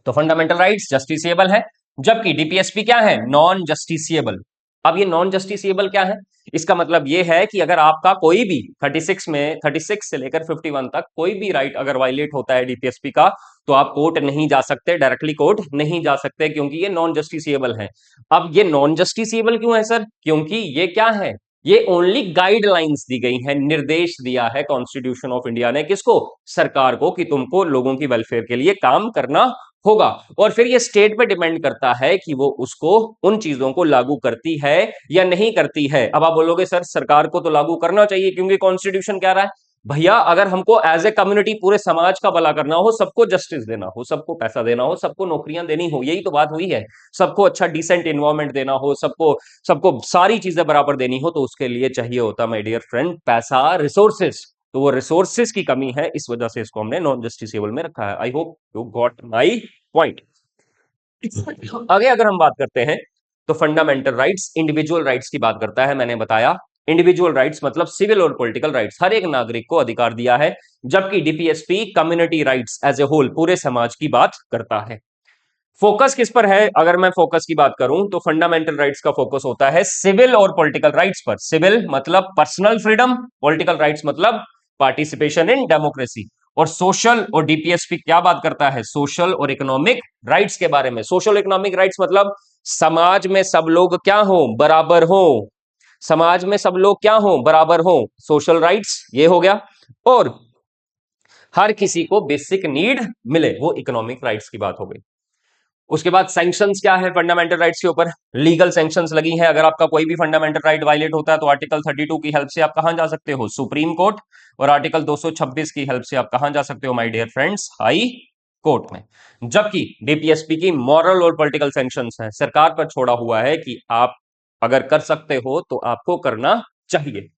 तो फंडामेंटल राइट्स जस्टिसिएबल है, जबकि डीपीएसपी क्या है, नॉन जस्टिसिएबल। अब ये नॉन जस्टिसिएबल क्या है, इसका मतलब ये है कि अगर आपका कोई भी 36 से लेकर 51 तक कोई भी राइट अगर वायलेट होता है डीपीएसपी का, तो आप कोर्ट नहीं जा सकते, डायरेक्टली कोर्ट नहीं जा सकते, क्योंकि ये नॉन जस्टिसिएबल है। अब ये नॉन जस्टिसिएबल क्यों है सर, क्योंकि ये क्या है, ये ओनली गाइडलाइंस दी गई है, निर्देश दिया है कॉन्स्टिट्यूशन ऑफ इंडिया ने, किसको, सरकार को, कि तुमको लोगों की वेलफेयर के लिए काम करना होगा। और फिर ये स्टेट पे डिपेंड करता है कि वो उसको, उन चीजों को लागू करती है या नहीं करती है। अब आप बोलोगे सर सरकार को तो लागू करना चाहिए, क्योंकि कॉन्स्टिट्यूशन क्या रहा है, भैया अगर हमको एज ए कम्युनिटी पूरे समाज का भला करना हो, सबको जस्टिस देना हो, सबको पैसा देना हो, सबको नौकरियां देनी हो, यही तो बात हुई है, सबको अच्छा डिसेंट एनवायरमेंट देना हो, सबको सबको सारी चीजें बराबर देनी हो, तो उसके लिए चाहिए होता माय डियर फ्रेंड पैसा, रिसोर्सेस। तो वो रिसोर्सेस की कमी है, इस वजह से इसको हमने नॉन जस्टिसेबल में रखा है। आई hope you got my point. आगे अगर हम बात करते हैं, तो फंडामेंटल राइट्स इंडिविजुअल राइट्स की बात करता है। मैंने बताया इंडिविजुअल राइट्स मतलब सिविल और पॉलिटिकल राइट्स, हर एक नागरिक को अधिकार दिया है। जबकि DPSP community rights as a whole, पूरे समाज की बात करता है। फोकस किस पर है, अगर मैं फोकस की बात करूं तो फंडामेंटल राइट्स का फोकस होता है सिविल और पॉलिटिकल राइट्स पर। सिविल मतलब पर्सनल फ्रीडम, पॉलिटिकल राइट्स मतलब पार्टिसिपेशन इन डेमोक्रेसी। और सोशल और डीपीएसपी क्या बात करता है, सोशल और इकोनॉमिक राइट्स के बारे में। सोशल इकोनॉमिक राइट्स मतलब समाज में सब लोग क्या हो, बराबर हो, समाज में सब लोग क्या हो, बराबर हो, सोशल राइट्स ये हो गया। और हर किसी को बेसिक नीड मिले, वो इकोनॉमिक राइट्स की बात हो गई। उसके बाद सैंक्शंस क्या है फंडामेंटल राइट्स के ऊपर, लीगल सैंक्शंस लगी हैं। अगर आपका कोई भी फंडामेंटल राइट वायलेट होता है, तो आर्टिकल 32 की हेल्प से आप कहां जा सकते हो, सुप्रीम कोर्ट। और आर्टिकल 226 की हेल्प से आप कहां जा सकते हो my dear friends, high court में। जबकि डीपीएसपी की मॉरल और पॉलिटिकल सैंक्शंस हैं, सरकार पर छोड़ा हुआ है कि आप अगर कर सकते हो तो आपको करना चाहिए।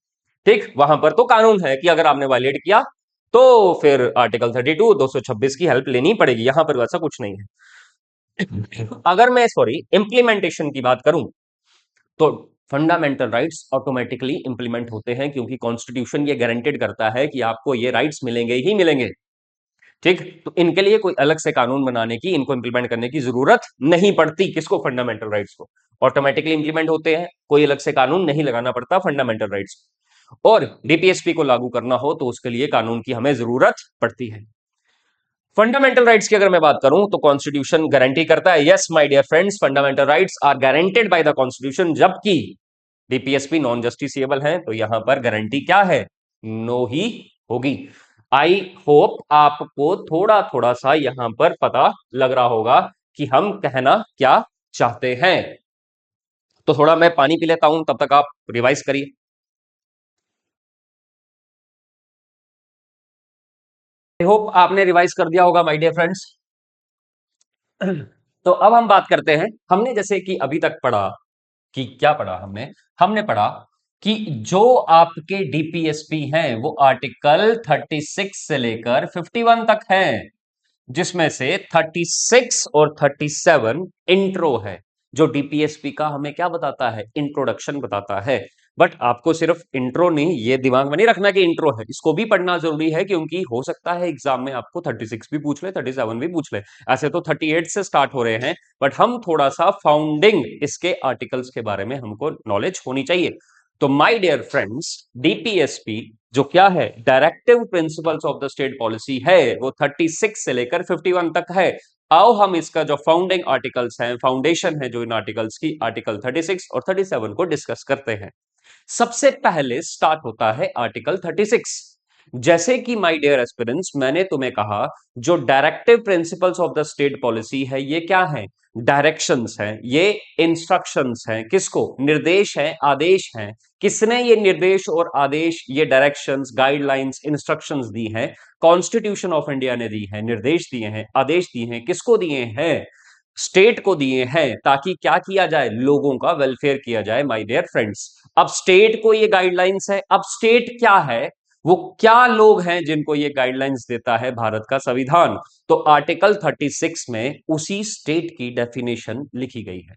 ठीक, वहां पर तो कानून है कि अगर आपने वायलेट किया तो फिर आर्टिकल 32 226 की हेल्प लेनी पड़ेगी, यहां पर वैसा कुछ नहीं है। अगर मैं सॉरी इंप्लीमेंटेशन की बात करूं, तो फंडामेंटल राइट्स ऑटोमेटिकली इंप्लीमेंट होते हैं, क्योंकि कॉन्स्टिट्यूशन ये गारंटेड करता है कि आपको ये राइट्स मिलेंगे ही मिलेंगे। ठीक, तो इनके लिए कोई अलग से कानून बनाने की, इनको इंप्लीमेंट करने की जरूरत नहीं पड़ती, किसको, फंडामेंटल राइट्स को। ऑटोमेटिकली इंप्लीमेंट होते हैं, कोई अलग से कानून नहीं लगाना पड़ता फंडामेंटल राइट्स। और डीपीएसपी को लागू करना हो तो उसके लिए कानून की हमें जरूरत पड़ती है। फंडामेंटल राइट्स की अगर मैं बात करूं, तो कॉन्स्टिट्यूशन गारंटी करता है, yes my dear friends, fundamental rights are guaranteed by the constitution. जबकि डीपीएसपी नॉन जस्टिसिएबल है, तो यहां पर गारंटी क्या है, नो ही होगी। आई होप आपको थोड़ा थोड़ा सा यहां पर पता लग रहा होगा कि हम कहना क्या चाहते हैं। तो थोड़ा मैं पानी पी लेता हूं, तब तक आप रिवाइज करिए। आई होप आपने रिवाइज कर दिया होगा माय डियर फ्रेंड्स। तो अब हम बात करते हैं, हमने जैसे कि अभी तक पढ़ा कि क्या पढ़ा हमने, हमने पढ़ा कि जो आपके डीपीएसपी हैं वो आर्टिकल 36 से लेकर 51 तक हैं, जिसमें से 36 और 37 इंट्रो है। जो डीपीएसपी का हमें क्या बताता है, इंट्रोडक्शन बताता है। बट आपको सिर्फ इंट्रो नहीं, ये दिमाग में नहीं रखना कि इंट्रो है, इसको भी पढ़ना जरूरी है, क्योंकि हो सकता है एग्जाम में आपको 36 भी पूछ ले, 37 भी पूछ ले। ऐसे तो 38 से स्टार्ट हो रहे हैं, बट हम थोड़ा सा फाउंडिंग इसके आर्टिकल्स के बारे में हमको नॉलेज होनी चाहिए। तो माय डियर फ्रेंड्स, डीपीएसपी जो क्या है, directive principles of the state policy है, वो 36 से लेकर 51 तक है। आओ हम इसका जो फाउंडिंग आर्टिकल्स हैं, फाउंडेशन है जो इन आर्टिकल्स की, आर्टिकल 36 और 37 को डिस्कस करते हैं। सबसे पहले स्टार्ट होता है आर्टिकल 36। जैसे कि माय डियर एस्पिरेंट्स, मैंने तुम्हें कहा जो directive principles of the state policy है, ये क्या है, डायरेक्शंस हैं, ये इंस्ट्रक्शंस हैं, किसको, निर्देश हैं, आदेश हैं। किसने ये निर्देश और आदेश, ये डायरेक्शंस, गाइडलाइंस, इंस्ट्रक्शंस दी हैं, कॉन्स्टिट्यूशन ऑफ इंडिया ने दी है, निर्देश दिए हैं, आदेश दिए हैं, किसको दिए हैं, स्टेट को दिए हैं, ताकि क्या किया जाए, लोगों का वेलफेयर किया जाए माय डियर फ्रेंड्स। अब स्टेट को ये गाइडलाइंस है, अब स्टेट क्या है, वो क्या लोग हैं जिनको ये गाइडलाइंस देता है भारत का संविधान? तो आर्टिकल 36 में उसी स्टेट की डेफिनेशन लिखी गई है।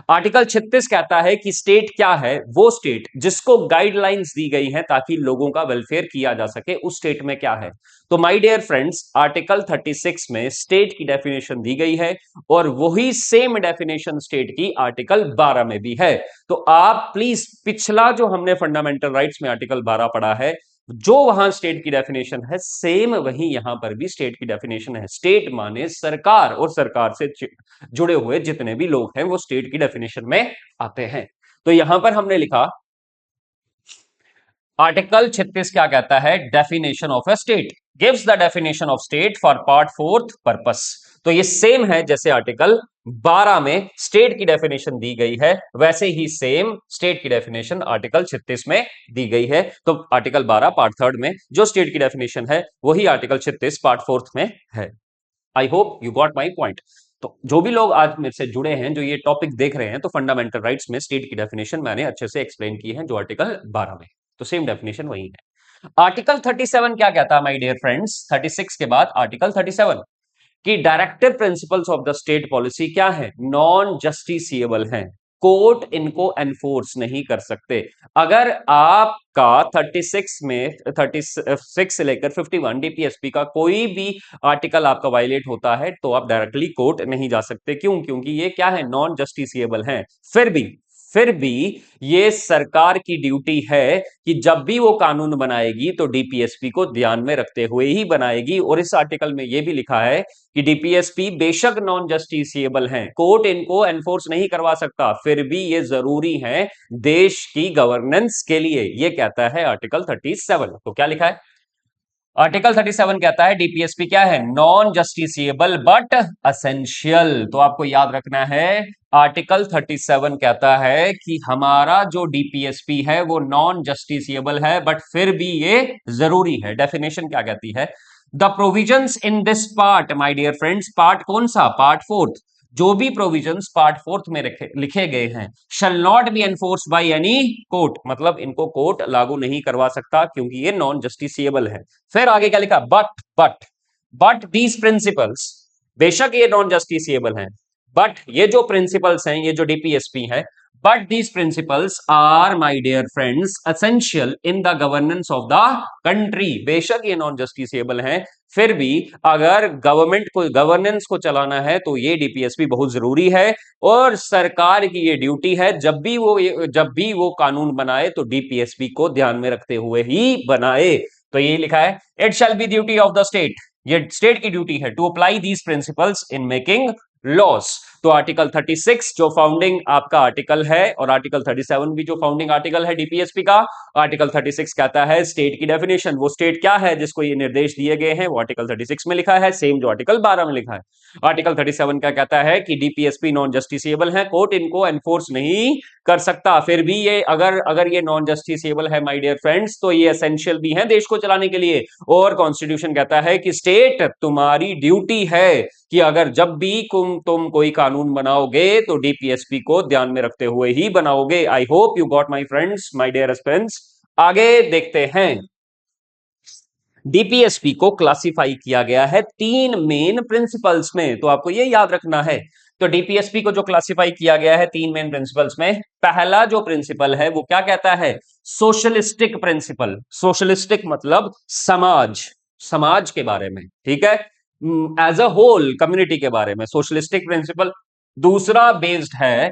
आर्टिकल 36 कहता है कि स्टेट क्या है? वो स्टेट जिसको गाइडलाइंस दी गई है ताकि लोगों का वेलफेयर किया जा सके, उस स्टेट में क्या है? तो माय डियर फ्रेंड्स, आर्टिकल 36 में स्टेट की डेफिनेशन दी गई है और वही सेम डेफिनेशन स्टेट की आर्टिकल 12 में भी है। तो आप प्लीज पिछला जो हमने फंडामेंटल राइट्स में आर्टिकल 12 पढ़ा है, जो वहां स्टेट की डेफिनेशन है, सेम वही यहां पर भी स्टेट की डेफिनेशन है। स्टेट माने सरकार, और सरकार से जुड़े हुए जितने भी लोग हैं वो स्टेट की डेफिनेशन में आते हैं। तो यहां पर हमने लिखा आर्टिकल 36 क्या कहता है? Definition of A state gives the definition of state for part fourth purpose. तो ये सेम है जैसे आर्टिकल 12 में स्टेट की डेफिनेशन दी गई है, वैसे ही सेम स्टेट की डेफिनेशन आर्टिकल 36 में दी गई है। तो आर्टिकल 12 पार्ट थर्ड में जो स्टेट की डेफिनेशन है वही आर्टिकल 36 पार्ट फोर्थ में है। आई hope you got my point. तो जो भी लोग आज मेरे से जुड़े हैं, जो ये टॉपिक देख रहे हैं, तो फंडामेंटल राइट्स में स्टेट की डेफिनेशन मैंने अच्छे से एक्सप्लेन की है जो आर्टिकल 12 में, तो सेम डेफिनेशन वही है। आर्टिकल 37 क्या कहता है माय डियर फ्रेंड्स? 36 के बाद आर्टिकल 37 कि directive principles of the state policy क्या है? नॉन जस्टिसिएबल हैं, कोर्ट इनको एनफोर्स नहीं कर सकते। अगर आपका 36 में 36 से लेकर 51 डीपीएसपी का कोई भी आर्टिकल आपका वायलेट होता है तो आप डायरेक्टली कोर्ट नहीं जा सकते। क्यों? क्योंकि ये क्या है? नॉन जस्टिसिएबल हैं। फिर भी ये सरकार की ड्यूटी है कि जब भी वो कानून बनाएगी तो डीपीएसपी को ध्यान में रखते हुए ही बनाएगी। और इस आर्टिकल में ये भी लिखा है कि डीपीएसपी बेशक नॉन जस्टिसिएबल हैं, कोर्ट इनको एनफोर्स नहीं करवा सकता, फिर भी ये जरूरी है देश की गवर्नेंस के लिए। ये कहता है आर्टिकल 37। तो क्या लिखा है? आर्टिकल 37 कहता है डीपीएसपी क्या है? Non justiciable but essential. तो आपको याद रखना है आर्टिकल 37 कहता है कि हमारा जो डीपीएसपी है वो नॉन जस्टिसिएबल है बट फिर भी ये जरूरी है। डेफिनेशन क्या कहती है? The provisions in this part my dear friends, part कौन सा? Part fourth. जो भी प्रोविजंस पार्ट फोर्थ में लिखे गए हैं shall not be enforce by any court, मतलब इनको कोर्ट लागू नहीं करवा सकता क्योंकि ये नॉन जस्टिसिएबल है। फिर आगे क्या लिखा? बट दीज प्रिंसिपल्स, बेशक ये नॉन जस्टिसिएबल हैं, बट ये जो प्रिंसिपल्स हैं, ये जो डीपीएसपी है, but these principles are my dear friends essential in the governance of the country. बेशक ये नॉन जस्टिसिएबल हैं, फिर भी अगर गवर्नमेंट को गवर्नेंस को चलाना है तो ये डीपीएसपी बहुत जरूरी है। और सरकार की ये ड्यूटी है जब भी वो कानून बनाए तो डीपीएसपी को ध्यान में रखते हुए ही बनाए। तो ये लिखा है it shall be duty of the state, ये स्टेट की ड्यूटी है to apply these principles in making laws. तो आर्टिकल 36 जो फाउंडिंग आपका आर्टिकल है और आर्टिकल 37 भी जो फाउंडिंग आर्टिकल है डीपीएसपी का, आर्टिकल 36 कहता है स्टेट की डेफिनेशन, वो स्टेट क्या है जिसको ये निर्देश दिए गए हैं वो आर्टिकल 36 में लिखा है, सेम जो आर्टिकल 12 में लिखा है। आर्टिकल 37 क्या कहता है कि डीपीएसपी नॉन जस्टिसिएबल है, कोर्ट इनको एनफोर्स नहीं कर सकता। फिर भी ये अगर ये नॉन जस्टिसिएबल है माय डियर फ्रेंड्स तो ये एसेंशियल भी है देश को चलाने के लिए। और कॉन्स्टिट्यूशन कहता है कि स्टेट तुम्हारी ड्यूटी है कि अगर जब भी तुम कोई कानून बनाओगे तो डीपीएसपी को ध्यान में रखते हुए ही बनाओगे। I hope you got my friends, my dear aspirants. आगे देखते हैं। डीपीएसपी को क्लासिफाई किया गया है 3 मेन प्रिंसिपल्स में, तो आपको ये याद रखना है। तो डीपीएसपी को जो क्लासिफाई किया गया है 3 मेन प्रिंसिपल्स में, पहला जो प्रिंसिपल है वो क्या कहता है? Socialistic principle. सोशलिस्टिक मतलब समाज के बारे में, ठीक है, एज अ होल कम्युनिटी के बारे में सोशलिस्टिक प्रिंसिपल। दूसरा बेस्ड है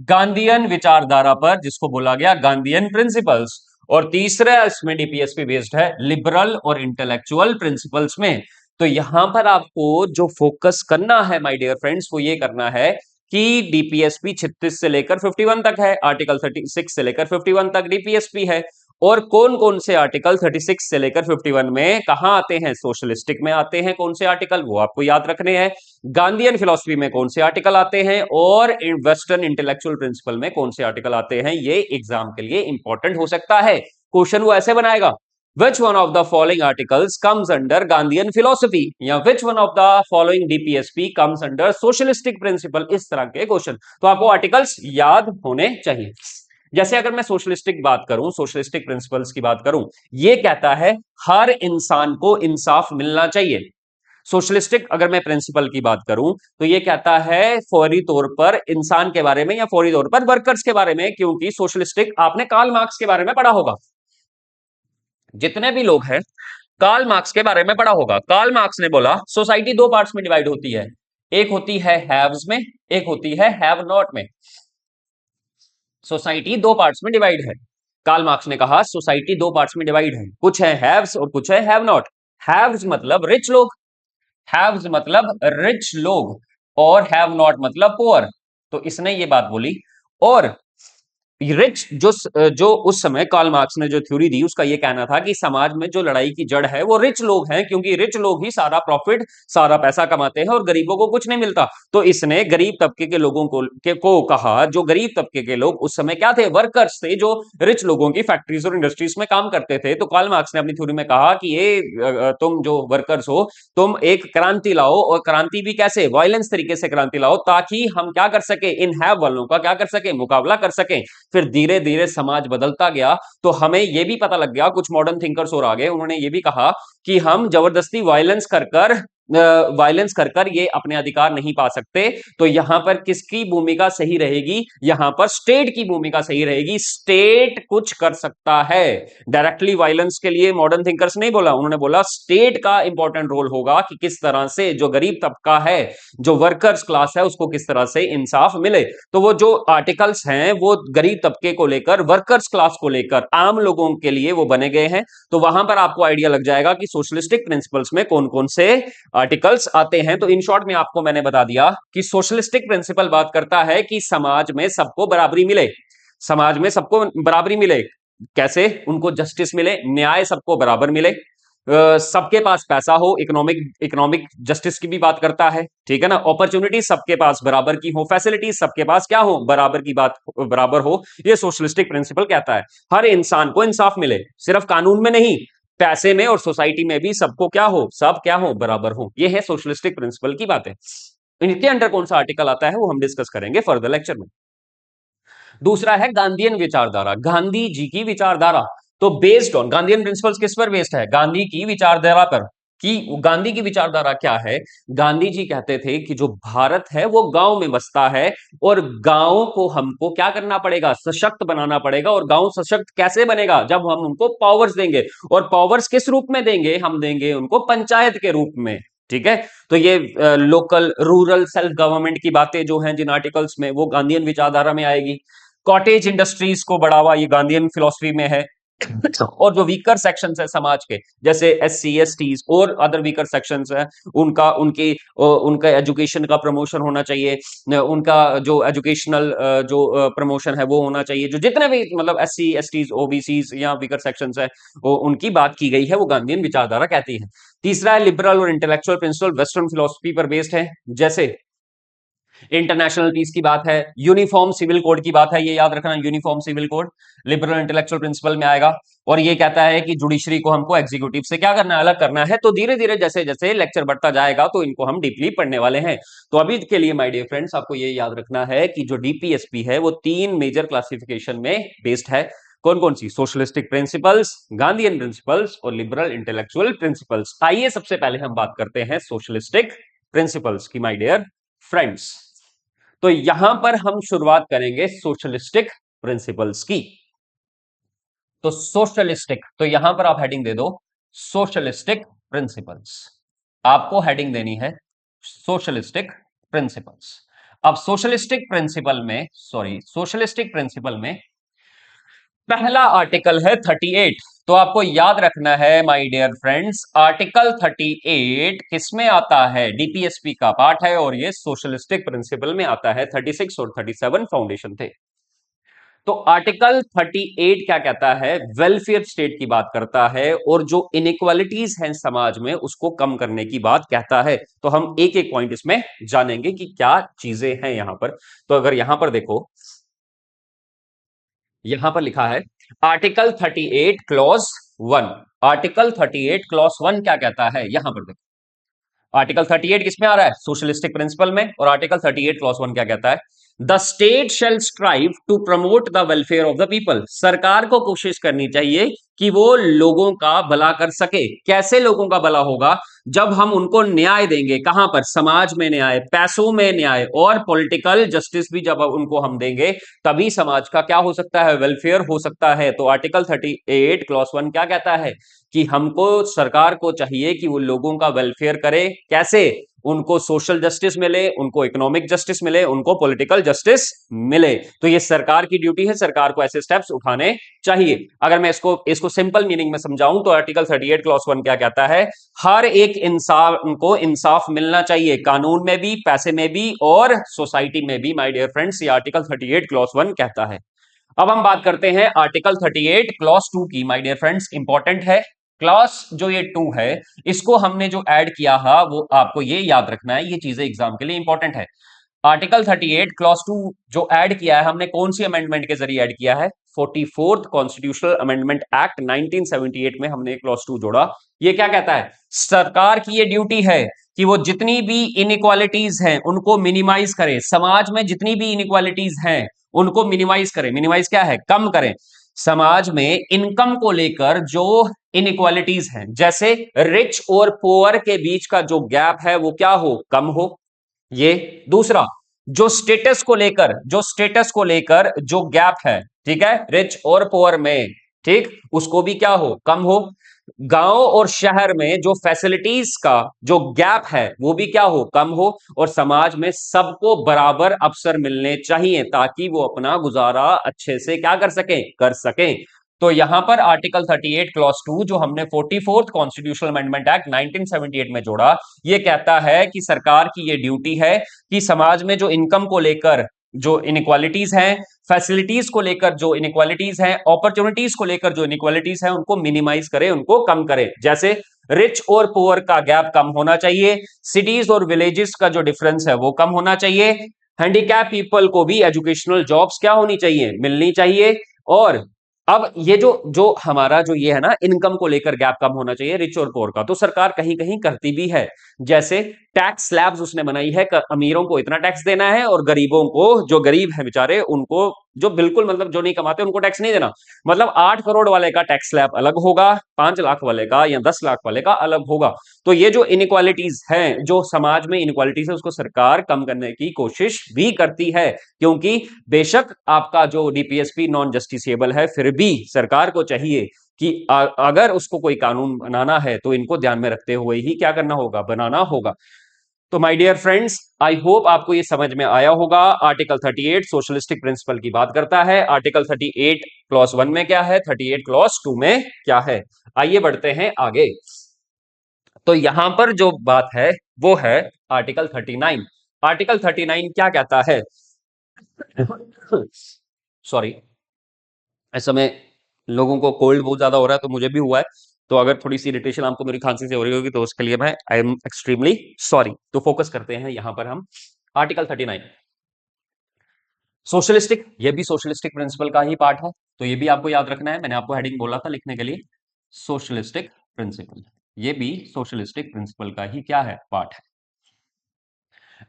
गांधीयन विचारधारा पर जिसको बोला गया गांधीयन प्रिंसिपल्स। और तीसरा इसमें डीपीएसपी बेस्ड है लिबरल और इंटेलेक्चुअल प्रिंसिपल्स में। तो यहां पर आपको जो फोकस करना है माय डियर फ्रेंड्स वो ये करना है कि डीपीएसपी 36 से लेकर 51 तक है, आर्टिकल 36 से लेकर 51 तक डीपीएसपी है। और कौन कौन से आर्टिकल 36 से लेकर 51 में कहां आते हैं? सोशलिस्टिक में आते हैं कौन से आर्टिकल, वो आपको याद रखने हैं। गांधीयन फिलॉसफी में कौन से आर्टिकल आते हैं और वेस्टर्न इंटेलेक्चुअल प्रिंसिपल में कौन से आर्टिकल आते हैं, ये एग्जाम के लिए इंपॉर्टेंट हो सकता है। क्वेश्चन वो ऐसे बनाएगा, which one of the following articles comes under Gandhian philosophy या which one of the following DPSP comes under socialistic principle, इस तरह के क्वेश्चन। तो आपको आर्टिकल्स याद होने चाहिए। जैसे अगर मैं सोशलिस्टिक बात करूं, सोशलिस्टिक प्रिंसिपल्स की बात करूं, ये कहता है हर इंसान को इंसाफ मिलना चाहिए। सोशलिस्टिक अगर मैं प्रिंसिपल की बात करूं तो ये कहता है फौरी तौर पर इंसान के बारे में या फौरी तौर पर वर्कर्स के बारे में, क्योंकि सोशलिस्टिक आपने कार्ल मार्क्स के बारे में पढ़ा होगा, जितने भी लोग हैं कार्ल मार्क्स के बारे में पढ़ा होगा। कार्ल मार्क्स ने बोला सोसाइटी दो पार्ट्स में डिवाइड होती है, एक होती है हैव्स में, एक होती है हैव नॉट में। सोसाइटी दो पार्ट्स में डिवाइड है। कार्ल मार्क्स ने कहा सोसाइटी दो पार्ट्स में डिवाइड है, कुछ है हैव्स और कुछ है हैव नॉट। हैव्स मतलब रिच लोग, हैव्स मतलब रिच लोग, और हैव नॉट मतलब पुअर। तो इसने ये बात बोली। और रिच जो उस समय कार्ल मार्क्स ने जो थ्योरी दी उसका ये कहना था कि समाज में जो लड़ाई की जड़ है वो रिच लोग हैं, क्योंकि रिच लोग ही सारा प्रॉफिट सारा पैसा कमाते हैं और गरीबों को कुछ नहीं मिलता। तो इसने गरीब तबके के लोगों को कहा, जो गरीब तबके के लोग उस समय क्या थे, वर्कर्स थे, जो रिच लोगों की फैक्ट्रीज और इंडस्ट्रीज में काम करते थे। तो कार्ल मार्क्स ने अपनी थ्योरी में कहा कि ये तुम जो वर्कर्स हो तुम एक क्रांति लाओ, और क्रांति भी कैसे, वायलेंस तरीके से क्रांति लाओ, ताकि हम क्या कर सके, इन हैव वालों का क्या कर सके, मुकाबला कर सके। फिर धीरे धीरे समाज बदलता गया, तो हमें यह भी पता लग गया, कुछ मॉडर्न थिंकर्स और आ गए, उन्होंने ये भी कहा कि हम जबरदस्ती वायलेंस कर कर ये अपने अधिकार नहीं पा सकते। तो यहां पर किसकी भूमिका सही रहेगी, यहां पर स्टेट की भूमिका सही रहेगी। स्टेट कुछ कर सकता है, डायरेक्टली वायलेंस के लिए मॉडर्न थिंकर्स नहीं बोला, उन्होंने बोला स्टेट का इंपॉर्टेंट रोल होगा कि किस तरह से जो गरीब तबका है, जो वर्कर्स क्लास है, उसको किस तरह से इंसाफ मिले। तो वो जो आर्टिकल्स हैं वो गरीब तबके को लेकर, वर्कर्स क्लास को लेकर, आम लोगों के लिए वो बने गए हैं। तो वहां पर आपको आइडिया लग जाएगा कि सोशलिस्टिक प्रिंसिपल्स में कौन कौन से आर्टिकल्स आते हैं। तो इन शॉर्ट में आपको मैंने बता दिया कि सोशलिस्टिक प्रिंसिपल बात करता है कि समाज में सबको बराबरी मिले, समाज में सबको बराबरी मिले, कैसे, उनको जस्टिस मिले, न्याय सबको बराबर मिले, सबके पास पैसा हो, इकोनॉमिक इकोनॉमिक जस्टिस की भी बात करता है, ठीक है ना, अपॉर्चुनिटी सबके पास बराबर की हो, फैसिलिटी सबके पास क्या हो, बराबर की बात बराबर हो। ये सोशलिस्टिक प्रिंसिपल कहता है हर इंसान को इंसाफ मिले, सिर्फ कानून में नहीं, पैसे में और सोसाइटी में भी सबको क्या हो, सब क्या हो, बराबर हो। ये है सोशलिस्टिक प्रिंसिपल की बातें। इनके अंडर कौन सा आर्टिकल आता है वो हम डिस्कस करेंगे फर्दर लेक्चर में। दूसरा है गांधीयन विचारधारा, गांधी जी की विचारधारा। तो बेस्ड ऑन गांधीयन प्रिंसिपल्स किस पर बेस्ड है, गांधी की विचारधारा पर। कि गांधी की विचारधारा क्या है, गांधी जी कहते थे कि जो भारत है वो गांव में बसता है, और गांव को हमको क्या करना पड़ेगा, सशक्त बनाना पड़ेगा। और गांव सशक्त कैसे बनेगा, जब हम उनको पावर्स देंगे। और पावर्स किस रूप में देंगे, हम देंगे उनको पंचायत के रूप में, ठीक है। तो ये लोकल रूरल सेल्फ गवर्नमेंट की बातें जो हैं जिन आर्टिकल्स में, वो गांधीयन विचारधारा में आएगी। कॉटेज इंडस्ट्रीज को बढ़ावा, ये गांधीयन फिलॉसफी में है। और जो वीकर सेक्शंस है समाज के, जैसे SC STs और अदर वीकर सेक्शंस है, उनका एजुकेशन का प्रमोशन होना चाहिए, उनका जो एजुकेशनल जो प्रमोशन है वो होना चाहिए। जो जितने भी मतलब SC STs OBCs या वीकर सेक्शंस है, वो उनकी बात की गई है, वो गांधीयन विचारधारा कहती है। तीसरा है लिबरल और इंटेलेक्चुअल प्रिंसिपल, वेस्टर्न फिलोसफी पर बेस्ड है। जैसे इंटरनेशनल पीस की बात है, यूनिफॉर्म सिविल कोड की बात है, ये याद रखना, uniform civil code liberal intellectual principle में आएगा। और ये कहता है कि जुडिशरी को हमको एग्जीक्यूटिव से क्या करना है, अलग करना है। तो धीरे धीरे जैसे जैसे लेक्चर बढ़ता जाएगा तो इनको हम डीपली पढ़ने वाले हैं। तो अभी के लिए माय डियर फ्रेंड्स आपको ये याद रखना है कि जो DPSP है वो 3 मेजर क्लासिफिकेशन में बेस्ड है। कौन कौन सी, सोशलिस्टिक प्रिंसिपल्स, गांधीयन प्रिंसिपल्स और लिबरल इंटेलेक्चुअल प्रिंसिपल्स। आइए सबसे पहले हम बात करते हैं सोशलिस्टिक प्रिंसिपल्स की माय डियर फ्रेंड्स। तो यहां पर हम शुरुआत करेंगे सोशलिस्टिक प्रिंसिपल्स की। तो सोशलिस्टिक, तो यहां पर आप हेडिंग दे दो सोशलिस्टिक प्रिंसिपल्स, आपको हेडिंग देनी है सोशलिस्टिक प्रिंसिपल्स। अब सोशलिस्टिक प्रिंसिपल में पहला आर्टिकल है 38। तो आपको याद रखना है माय डियर फ्रेंड्स, आर्टिकल 38 किसमें आता है, DPSP का पार्ट है, और ये सोशलिस्टिक प्रिंसिपल में आता है। 36 और 37 फाउंडेशन थे। तो आर्टिकल 38 क्या कहता है, वेलफेयर स्टेट की बात करता है, और जो इनइक्वालिटीज हैं समाज में उसको कम करने की बात कहता है। तो हम एक एक पॉइंट इसमें जानेंगे कि क्या चीजें हैं यहां पर। तो अगर यहां पर देखो, यहां पर लिखा है आर्टिकल 38 क्लॉज 1। आर्टिकल 38 क्लॉज 1 क्या कहता है, यहां पर देखो, आर्टिकल 38 किसमें आ रहा है, सोशलिस्टिक प्रिंसिपल में, और आर्टिकल 38 क्लॉज 1 क्या कहता है, the state shall strive to promote the welfare of the people. सरकार को कोशिश करनी चाहिए कि वो लोगों का भला कर सके। कैसे लोगों का भला होगा? जब हम उनको न्याय देंगे। कहां पर? समाज में न्याय, पैसों में न्याय और पॉलिटिकल जस्टिस भी जब उनको हम देंगे, तभी समाज का क्या हो सकता है? वेलफेयर हो सकता है। तो आर्टिकल 38 क्लॉज 1 क्या कहता है कि हमको, सरकार को चाहिए कि वो लोगों का वेलफेयर करे। कैसे? उनको सोशल जस्टिस मिले, उनको इकोनॉमिक जस्टिस मिले, उनको पॉलिटिकल जस्टिस मिले। तो ये सरकार की ड्यूटी है, सरकार को ऐसे स्टेप्स उठाने चाहिए। अगर मैं इसको इसको सिंपल मीनिंग में समझाऊं तो आर्टिकल 38 क्लॉज 1 क्या कहता है? हर एक इंसान को इंसाफ मिलना चाहिए, कानून में भी, पैसे में भी और सोसाइटी में भी। माय डियर फ्रेंड्स, ये आर्टिकल 38 क्लॉज 1 कहता है। अब हम बात करते हैं आर्टिकल 38 क्लॉज 2 की। माय डियर फ्रेंड्स, इंपॉर्टेंट है। क्लॉज जो ये 2 है, इसको हमने जो ऐड किया है वो आपको ये याद रखना है, ये चीजें एग्जाम के लिए इंपॉर्टेंट है। आर्टिकल 38 क्लॉज 2 जो ऐड किया है हमने, कौन सी अमेंडमेंट के जरिए ऐड किया है? 44th कॉन्स्टिट्यूशनल अमेंडमेंट एक्ट 1978 में हमने क्लॉज 2 जोड़ा। ये क्या कहता है? सरकार की ये ड्यूटी है कि वो जितनी भी इनइक्वालिटीज हैं उनको मिनिमाइज करे। समाज में जितनी भी इनइक्वालिटीज हैं उनको मिनिमाइज करें। मिनिमाइज क्या है? कम करें। समाज में इनकम को लेकर जो इनइक्वालिटीज हैं, जैसे रिच और पुअर के बीच का जो गैप है वो क्या हो? कम हो। ये दूसरा, जो स्टेटस को लेकर जो गैप है, ठीक है, रिच और पुअर में, ठीक, उसको भी क्या हो? कम हो। गांव और शहर में जो फैसिलिटीज का जो गैप है वो भी क्या हो? कम हो। और समाज में सबको बराबर अवसर मिलने चाहिए ताकि वो अपना गुजारा अच्छे से क्या कर सकें? कर सकें। तो यहां पर आर्टिकल 38 क्लॉज 2 जो हमने 44th कॉन्स्टिट्यूशनल अमेंडमेंट एक्ट 1978 में जोड़ा, ये कहता है कि सरकार की ये ड्यूटी है कि समाज में जो इनकम को लेकर जो इनइक्वालिटीज हैं, फैसिलिटीज को लेकर जो इनइक्वालिटीज हैं, अपॉर्चुनिटीज को लेकर जो इनइक्वालिटीज हैं, उनको मिनिमाइज करे, उनको कम करे। जैसे रिच और पुअर का गैप कम होना चाहिए, सिटीज और विलेजेस का जो डिफरेंस है वो कम होना चाहिए, हैंडीकैप पीपल को भी एजुकेशनल जॉब्स क्या होनी चाहिए? मिलनी चाहिए। और अब ये जो जो हमारा जो ये है ना, इनकम को लेकर गैप कम होना चाहिए रिच और पुअर का, तो सरकार कहीं कहीं करती भी है। जैसे टैक्स स्लैब्स उसने बनाई है, अमीरों को इतना टैक्स देना है और गरीबों को, जो गरीब है बेचारे, उनको, जो बिल्कुल मतलब जो नहीं कमाते, उनको टैक्स नहीं देना। मतलब 8 करोड़ वाले का टैक्स स्लैब अलग होगा, 5 लाख वाले का या 10 लाख वाले का अलग होगा। तो ये जो इनइक्वालिटीज हैं, जो समाज में इनइक्वालिटीज है, उसको सरकार कम करने की कोशिश भी करती है। क्योंकि बेशक आपका जो डीपीएसपी नॉन जस्टिसेबल है, फिर भी सरकार को चाहिए कि अगर उसको कोई कानून बनाना है तो इनको ध्यान में रखते हुए ही क्या करना होगा? बनाना होगा। तो my dear friends, I hope आपको ये समझ में आया होगा। आर्टिकल 38 सोशलिस्टिक प्रिंसिपल की बात करता है। आर्टिकल 38 क्लॉज 1 में क्या है? 38 क्लॉज 2 में क्या है? आइए बढ़ते हैं आगे। तो यहां पर जो बात है वो है आर्टिकल 39। आर्टिकल 39 क्या कहता है? सॉरी, इस समय लोगों को कोल्ड बहुत ज्यादा हो रहा है, तो मुझे भी हुआ है। तो अगर थोड़ी सी इरिटेशन आपको मेरी खांसी से हो रही होगी तो उसके लिए मैं आई एम एक्सट्रीमली सॉरी। तो फोकस करते हैं यहां पर हम। आर्टिकल 39 सोशलिस्टिक, ये भी सोशलिस्टिक प्रिंसिपल का ही पार्ट है, तो ये भी आपको याद रखना है। मैंने आपको हेडिंग बोला था लिखने के लिए, सोशलिस्टिक प्रिंसिपल। ये भी सोशलिस्टिक प्रिंसिपल का ही क्या है? पार्ट है।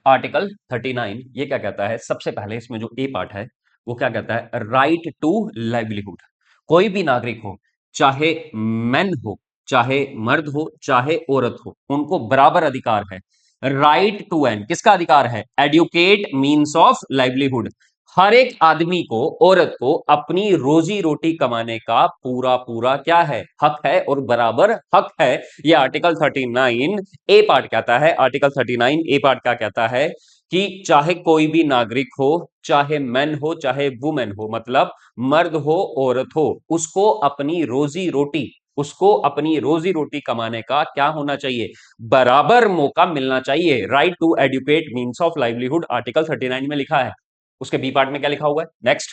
आर्टिकल 39 ये क्या कहता है? सबसे पहले इसमें जो ए पार्ट है वो क्या कहता है? Right to livelihood. कोई भी नागरिक हो, चाहे मैन हो, चाहे मर्द हो, चाहे औरत हो, उनको बराबर अधिकार है। राइट टू एन किसका अधिकार है? Adequate means of livelihood. हर एक आदमी को, औरत को अपनी रोजी रोटी कमाने का पूरा पूरा क्या है? हक है, और बराबर हक है। ये आर्टिकल 39 ए पार्ट कहता है। आर्टिकल 39 ए पार्ट क्या कहता है? कि चाहे कोई भी नागरिक हो, चाहे मैन हो, चाहे वुमेन हो, मतलब मर्द हो, औरत हो, उसको अपनी रोजी रोटी कमाने का क्या होना चाहिए? बराबर मौका मिलना चाहिए। Right to adequate means of livelihood article 39 में लिखा है। उसके बी पार्ट में क्या लिखा हुआ है? नेक्स्ट,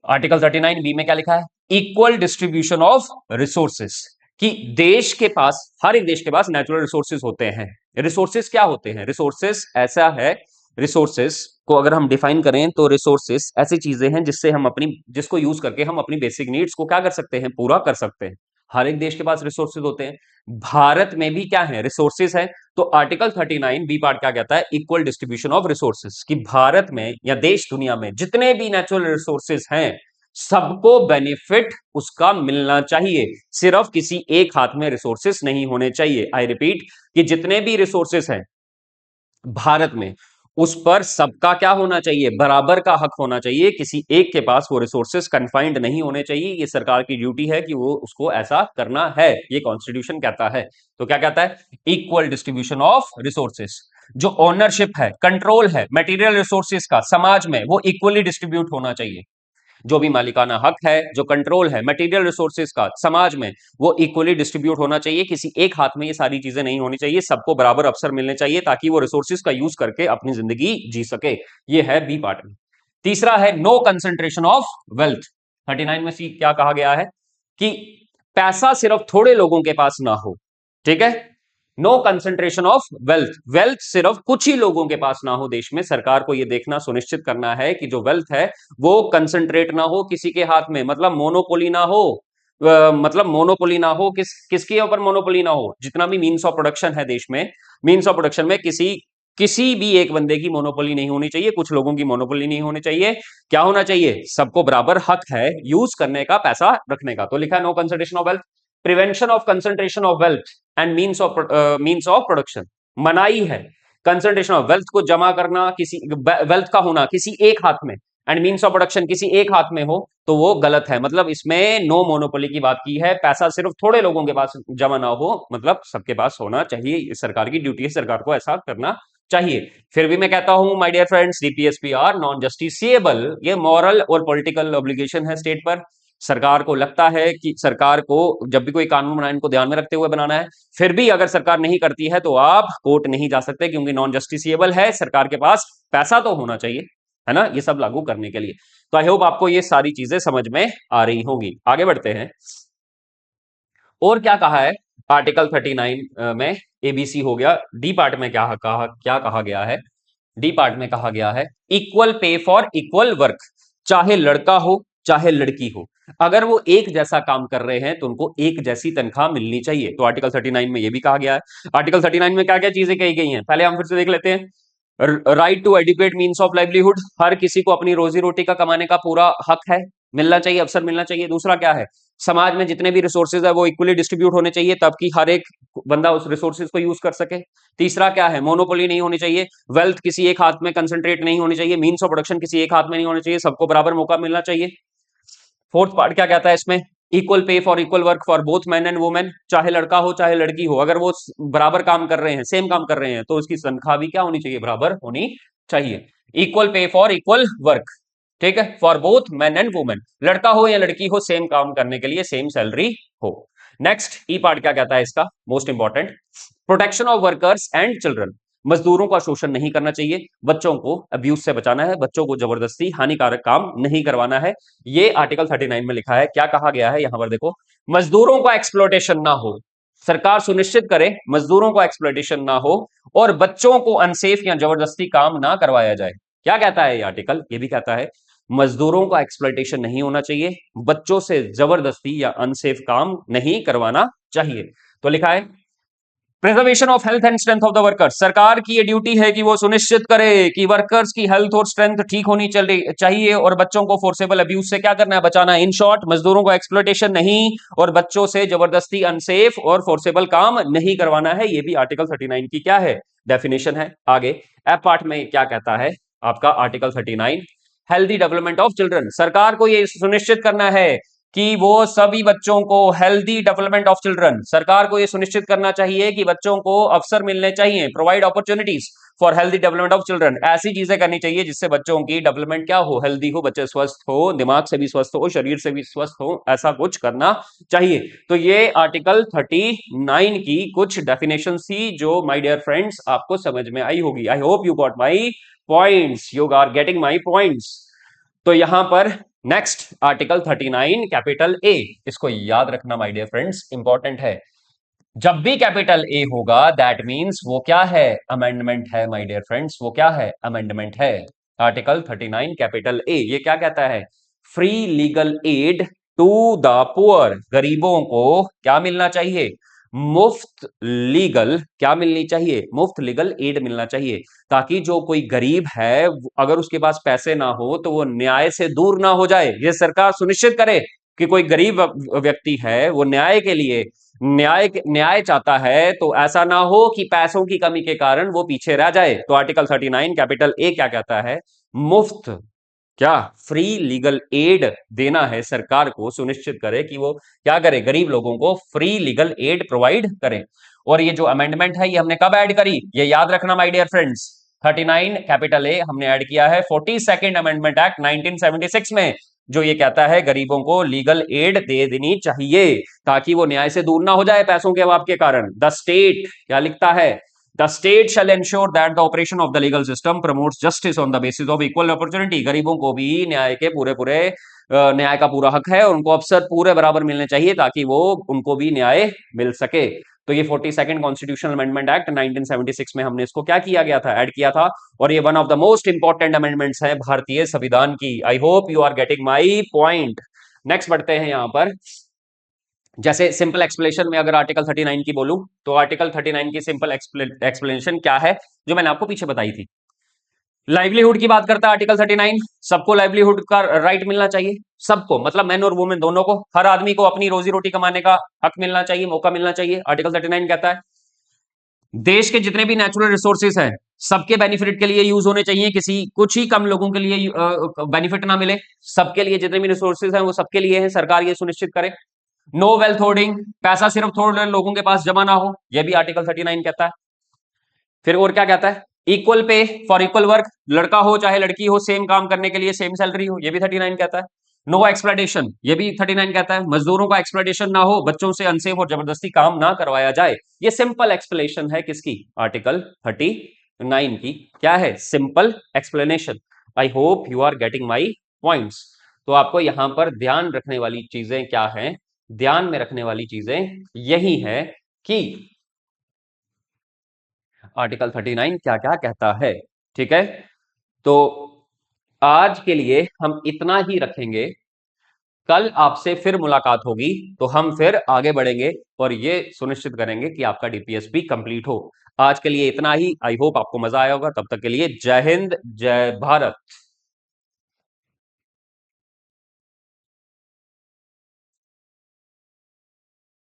आर्टिकल 39 बी में क्या लिखा है? Equal distribution of resources. कि देश के पास, हर एक देश के पास नेचुरल रिसोर्सेस होते हैं। रिसोर्सेस क्या होते हैं? रिसोर्सेस ऐसा है, रिसोर्सेस को अगर हम डिफाइन करें तो रिसोर्सेस ऐसी चीजें हैं जिससे हम अपनी, जिसको यूज करके हम अपनी बेसिक नीड्स को क्या कर सकते हैं? पूरा कर सकते हैं। हर एक देश के पास रिसोर्सेज होते हैं, भारत में भी क्या है, रिसोर्सेज है। तो आर्टिकल 39 बी पार्ट क्या कहता है, इक्वल डिस्ट्रीब्यूशन ऑफ रिसोर्सेज, कि भारत में या देश दुनिया में जितने भी नेचुरल रिसोर्सेज हैं सबको बेनिफिट उसका मिलना चाहिए, सिर्फ किसी एक हाथ में रिसोर्सेज नहीं होने चाहिए। आई रिपीट, कि जितने भी रिसोर्सेज हैं भारत में उस पर सबका क्या होना चाहिए, बराबर का हक होना चाहिए, किसी एक के पास वो रिसोर्सेज कन्फाइंड नहीं होने चाहिए। ये सरकार की ड्यूटी है कि वो उसको ऐसा करना है, ये कॉन्स्टिट्यूशन कहता है। तो क्या कहता है, इक्वल डिस्ट्रीब्यूशन ऑफ रिसोर्सेज। जो ओनरशिप है, कंट्रोल है मटेरियल रिसोर्सेज का समाज में, वो इक्वली डिस्ट्रीब्यूट होना चाहिए। जो भी मालिकाना हक है, जो कंट्रोल है मटेरियल रिसोर्सेज का समाज में, वो इक्वली डिस्ट्रीब्यूट होना चाहिए, किसी एक हाथ में ये सारी चीजें नहीं होनी चाहिए, सबको बराबर अवसर मिलने चाहिए ताकि वो रिसोर्सेज का यूज करके अपनी जिंदगी जी सके। ये है बी पार्ट में। तीसरा है नो कंसंट्रेशन ऑफ वेल्थ। 39 में सी क्या कहा गया है कि पैसा सिर्फ थोड़े लोगों के पास ना हो, ठीक है। No concentration of wealth, wealth सिर्फ कुछ ही लोगों के पास ना हो देश में। सरकार को यह देखना सुनिश्चित करना है कि जो वेल्थ है वो कंसंट्रेट ना हो किसी के हाथ में, मतलब मोनोपोली ना हो। मतलब मोनोपोली ना हो, किसके ऊपर मोनोपोली ना हो, जितना भी मीन्स ऑफ प्रोडक्शन है देश में, मीन्स ऑफ प्रोडक्शन में किसी किसी भी एक बंदे की मोनोपोली नहीं होनी चाहिए, कुछ लोगों की मोनोपोली नहीं होनी चाहिए। क्या होना चाहिए, सबको बराबर हक है यूज करने का, पैसा रखने का। तो लिखा है no concentration of wealth, prevention of concentration of wealth and means of production. मनाई है कंसंट्रेशन ऑफ वेल्थ को जमा करना, किसी वेल्थ का होना किसी एक हाथ में, एंड मीन्स ऑफ प्रोडक्शन किसी एक हाथ में हो, तो वो गलत है। मतलब इसमें नो मोनोपोली की बात की है, पैसा सिर्फ थोड़े लोगों के पास जमा ना हो, मतलब सबके पास होना चाहिए। सरकार की ड्यूटी है, सरकार को ऐसा करना चाहिए। फिर भी मैं कहता हूं my dear friends, DPSP are non justiciable. ये मॉरल और पॉलिटिकल ऑब्लिगेशन है स्टेट पर। सरकार को लगता है कि सरकार को जब भी कोई कानून बनाए इनको ध्यान में रखते हुए बनाना है, फिर भी अगर सरकार नहीं करती है तो आप कोर्ट नहीं जा सकते, क्योंकि नॉन जस्टिसिएबल है। सरकार के पास पैसा तो होना चाहिए, है ना, ये सब लागू करने के लिए। तो आई होप आपको ये सारी चीजें समझ में आ रही होंगी। आगे बढ़ते हैं। और क्या कहा है आर्टिकल 39 में, एबीसी हो गया। डी पार्ट में क्या कहा गया है, डी पार्ट में कहा गया है equal pay for equal work, चाहे लड़का हो चाहे लड़की हो, अगर वो एक जैसा काम कर रहे हैं तो उनको एक जैसी तनख्वाह मिलनी चाहिए। तो आर्टिकल 39 में ये भी कहा गया है। आर्टिकल 39 में क्या क्या चीजें कही गई हैं, पहले हम फिर से देख लेते हैं। Right to adequate means of livelihood, हर किसी को अपनी रोजी रोटी का कमाने का पूरा हक है, मिलना चाहिए, अवसर मिलना चाहिए। दूसरा क्या है, समाज में जितने भी रिसोर्सेज है वो इक्वली डिस्ट्रीब्यूट होने चाहिए, तब कि हर एक बंदा उस रिसोर्सेज को यूज कर सके। तीसरा क्या है, मोनोपोली नहीं होनी चाहिए, वेल्थ किसी एक हाथ में कंसंट्रेट नहीं होनी चाहिए, मीन्स ऑफ प्रोडक्शन किसी एक हाथ में नहीं होने चाहिए, सबको बराबर मौका मिलना चाहिए। फोर्थ पार्ट क्या कहता है इसमें, equal pay for equal work for both man and women, चाहे लड़का हो चाहे लड़की हो, अगर वो बराबर काम कर रहे हैं, सेम काम कर रहे हैं, तो उसकी तनख्वाह भी क्या होनी चाहिए, बराबर होनी चाहिए। Equal pay for equal work, ठीक है, for both man and women, लड़का हो या लड़की हो, सेम काम करने के लिए सेम सैलरी हो। नेक्स्ट ई पार्ट क्या कहता है इसका, most important, protection of workers and children, मजदूरों का शोषण नहीं करना चाहिए, बच्चों को अब्यूज से बचाना है, बच्चों को जबरदस्ती हानिकारक काम नहीं करवाना है। ये आर्टिकल 39 में लिखा है। क्या कहा गया है यहां पर देखो, मजदूरों का एक्सप्लॉयटेशन ना हो, सरकार सुनिश्चित करे मजदूरों को एक्सप्लॉयटेशन ना हो, और बच्चों को अनसेफ या जबरदस्ती काम ना करवाया जाए। क्या कहता है ये आर्टिकल, ये भी कहता है मजदूरों का एक्सप्लॉयटेशन नहीं होना चाहिए, बच्चों से जबरदस्ती या अनसेफ काम नहीं करवाना चाहिए। तो लिखा है preservation of health and strength of the workers, सरकार की ये ड्यूटी है कि वो सुनिश्चित करे कि वर्कर्स की हेल्थ और स्ट्रेंथ ठीक होनी चाहिए, और बच्चों को फोर्सेबल अब्यूज से क्या करना है, बचाना है। इन शॉर्ट, मजदूरों को एक्सप्लॉयटेशन नहीं और बच्चों से जबरदस्ती अनसेफ और फोर्सेबल काम नहीं करवाना है। ये भी आर्टिकल 39 की क्या है, डेफिनेशन है। आगे एफ पार्ट में क्या कहता है आपका article 39, healthy development of children, सरकार को ये सुनिश्चित करना है कि वो सभी बच्चों को, हेल्दी डेवलपमेंट ऑफ चिल्ड्रन, सरकार को यह सुनिश्चित करना चाहिए कि बच्चों को अवसर मिलने चाहिए, provide opportunities for healthy development of children, ऐसी चीजें करनी चाहिए जिससे बच्चों की डेवलपमेंट क्या हो, हेल्दी हो, बच्चे स्वस्थ हो, दिमाग से भी स्वस्थ हो, शरीर से भी स्वस्थ हो, ऐसा कुछ करना चाहिए। तो ये आर्टिकल 39 की कुछ डेफिनेशन थी जो माय डियर फ्रेंड्स आपको समझ में आई होगी। I hope you got my points, you are getting my points. तो यहां पर नेक्स्ट आर्टिकल 39 कैपिटल ए, इसको याद रखना माय डियर फ्रेंड्स, इंपॉर्टेंट है। जब भी कैपिटल ए होगा दैट मींस वो क्या है, अमेंडमेंट है माय डियर फ्रेंड्स, वो क्या है, अमेंडमेंट है। आर्टिकल 39 कैपिटल ए ये क्या कहता है, free legal aid to the poor, गरीबों को क्या मिलना चाहिए? मुफ्त लीगल क्या मिलनी चाहिए? मुफ्त लीगल एड मिलना चाहिए, ताकि जो कोई गरीब है अगर उसके पास पैसे ना हो तो वो न्याय से दूर ना हो जाए। ये सरकार सुनिश्चित करे कि कोई गरीब व्यक्ति है वो न्याय के लिए न्याय चाहता है तो ऐसा ना हो कि पैसों की कमी के कारण वो पीछे रह जाए। तो आर्टिकल 39 कैपिटल ए क्या कहता है? मुफ्त क्या फ्री लीगल एड देना है सरकार को, सुनिश्चित करे कि वो क्या करे, गरीब लोगों को फ्री लीगल एड प्रोवाइड करें। और ये जो अमेंडमेंट है ये हमने कब ऐड करी, ये याद रखना my dear friends. 39 capital A हमने ऐड किया है 42nd अमेंडमेंट एक्ट 1976 में, जो ये कहता है गरीबों को लीगल एड दे देनी चाहिए ताकि वो न्याय से दूर ना हो जाए पैसों के अभाव के कारण। द स्टेट क्या लिखता है? The state shall ensure that the operation of the legal system promotes justice on the basis of equal opportunity। गरीबों को भी न्याय के पूरे न्याय का पूरा हक है और उनको अवसर पूरे बराबर मिलने चाहिए ताकि वो उनको भी न्याय मिल सके। तो ये 42nd कॉन्स्टिट्यूशनल अमेंडमेंट एक्ट 1976 में हमने इसको क्या किया गया था, ऐड किया था। और ये one of the most important amendments है भारतीय संविधान की। I hope you are getting my point. Next बढ़ते हैं यहां पर। जैसे सिंपल एक्सप्लेनेशन में अगर आर्टिकल 39 की बोलूं तो आर्टिकल 39 की सिंपल एक्सप्लेनेशन क्या है जो मैंने आपको पीछे बताई थी। लाइवलीहुड की बात करता है आर्टिकल 39। सबको लाइवलीहुड का राइट मिलना चाहिए, सबको, मतलब मैन और वुमेन दोनों को, हर आदमी को अपनी रोजी रोटी कमाने का हक मिलना चाहिए, मौका मिलना चाहिए। आर्टिकल 39 कहता है देश के जितने भी नेचुरल रिसोर्सेज हैं सबके बेनिफिट के लिए यूज होने चाहिए, किसी कुछ ही कम लोगों के लिए बेनिफिट ना मिले। सबके लिए जितने भी रिसोर्सेज हैं वो सबके लिए हैं, सरकार ये सुनिश्चित करे। नो वेल्थ होर्डिंग, पैसा सिर्फ थोड़े लोगों के पास जमा ना हो, यह भी आर्टिकल 39 कहता है। फिर और क्या कहता है? Equal pay for equal work, लड़का हो चाहे लड़की हो, सेम काम करने के लिए सेम सैलरी हो, यह भी 39 कहता है। नो एक्सप्लॉयटेशन, यह भी 39 कहता है, मजदूरों का एक्सप्लॉयटेशन ना हो, बच्चों से अनसेफ और जबरदस्ती काम ना करवाया जाए। ये सिंपल एक्सप्लेनेशन है किसकी? आर्टिकल 39 की। क्या है? Simple explanation. I hope you are getting my points. तो आपको यहां पर ध्यान रखने वाली चीजें क्या हैं? ध्यान में रखने वाली चीजें यही है कि आर्टिकल 39 क्या क्या कहता है। ठीक है, तो आज के लिए हम इतना ही रखेंगे। कल आपसे फिर मुलाकात होगी तो हम फिर आगे बढ़ेंगे और ये सुनिश्चित करेंगे कि आपका डीपीएसपी कंप्लीट हो। आज के लिए इतना ही। आई होप आपको मजा आया होगा। तब तक के लिए जय हिंद, जय भारत।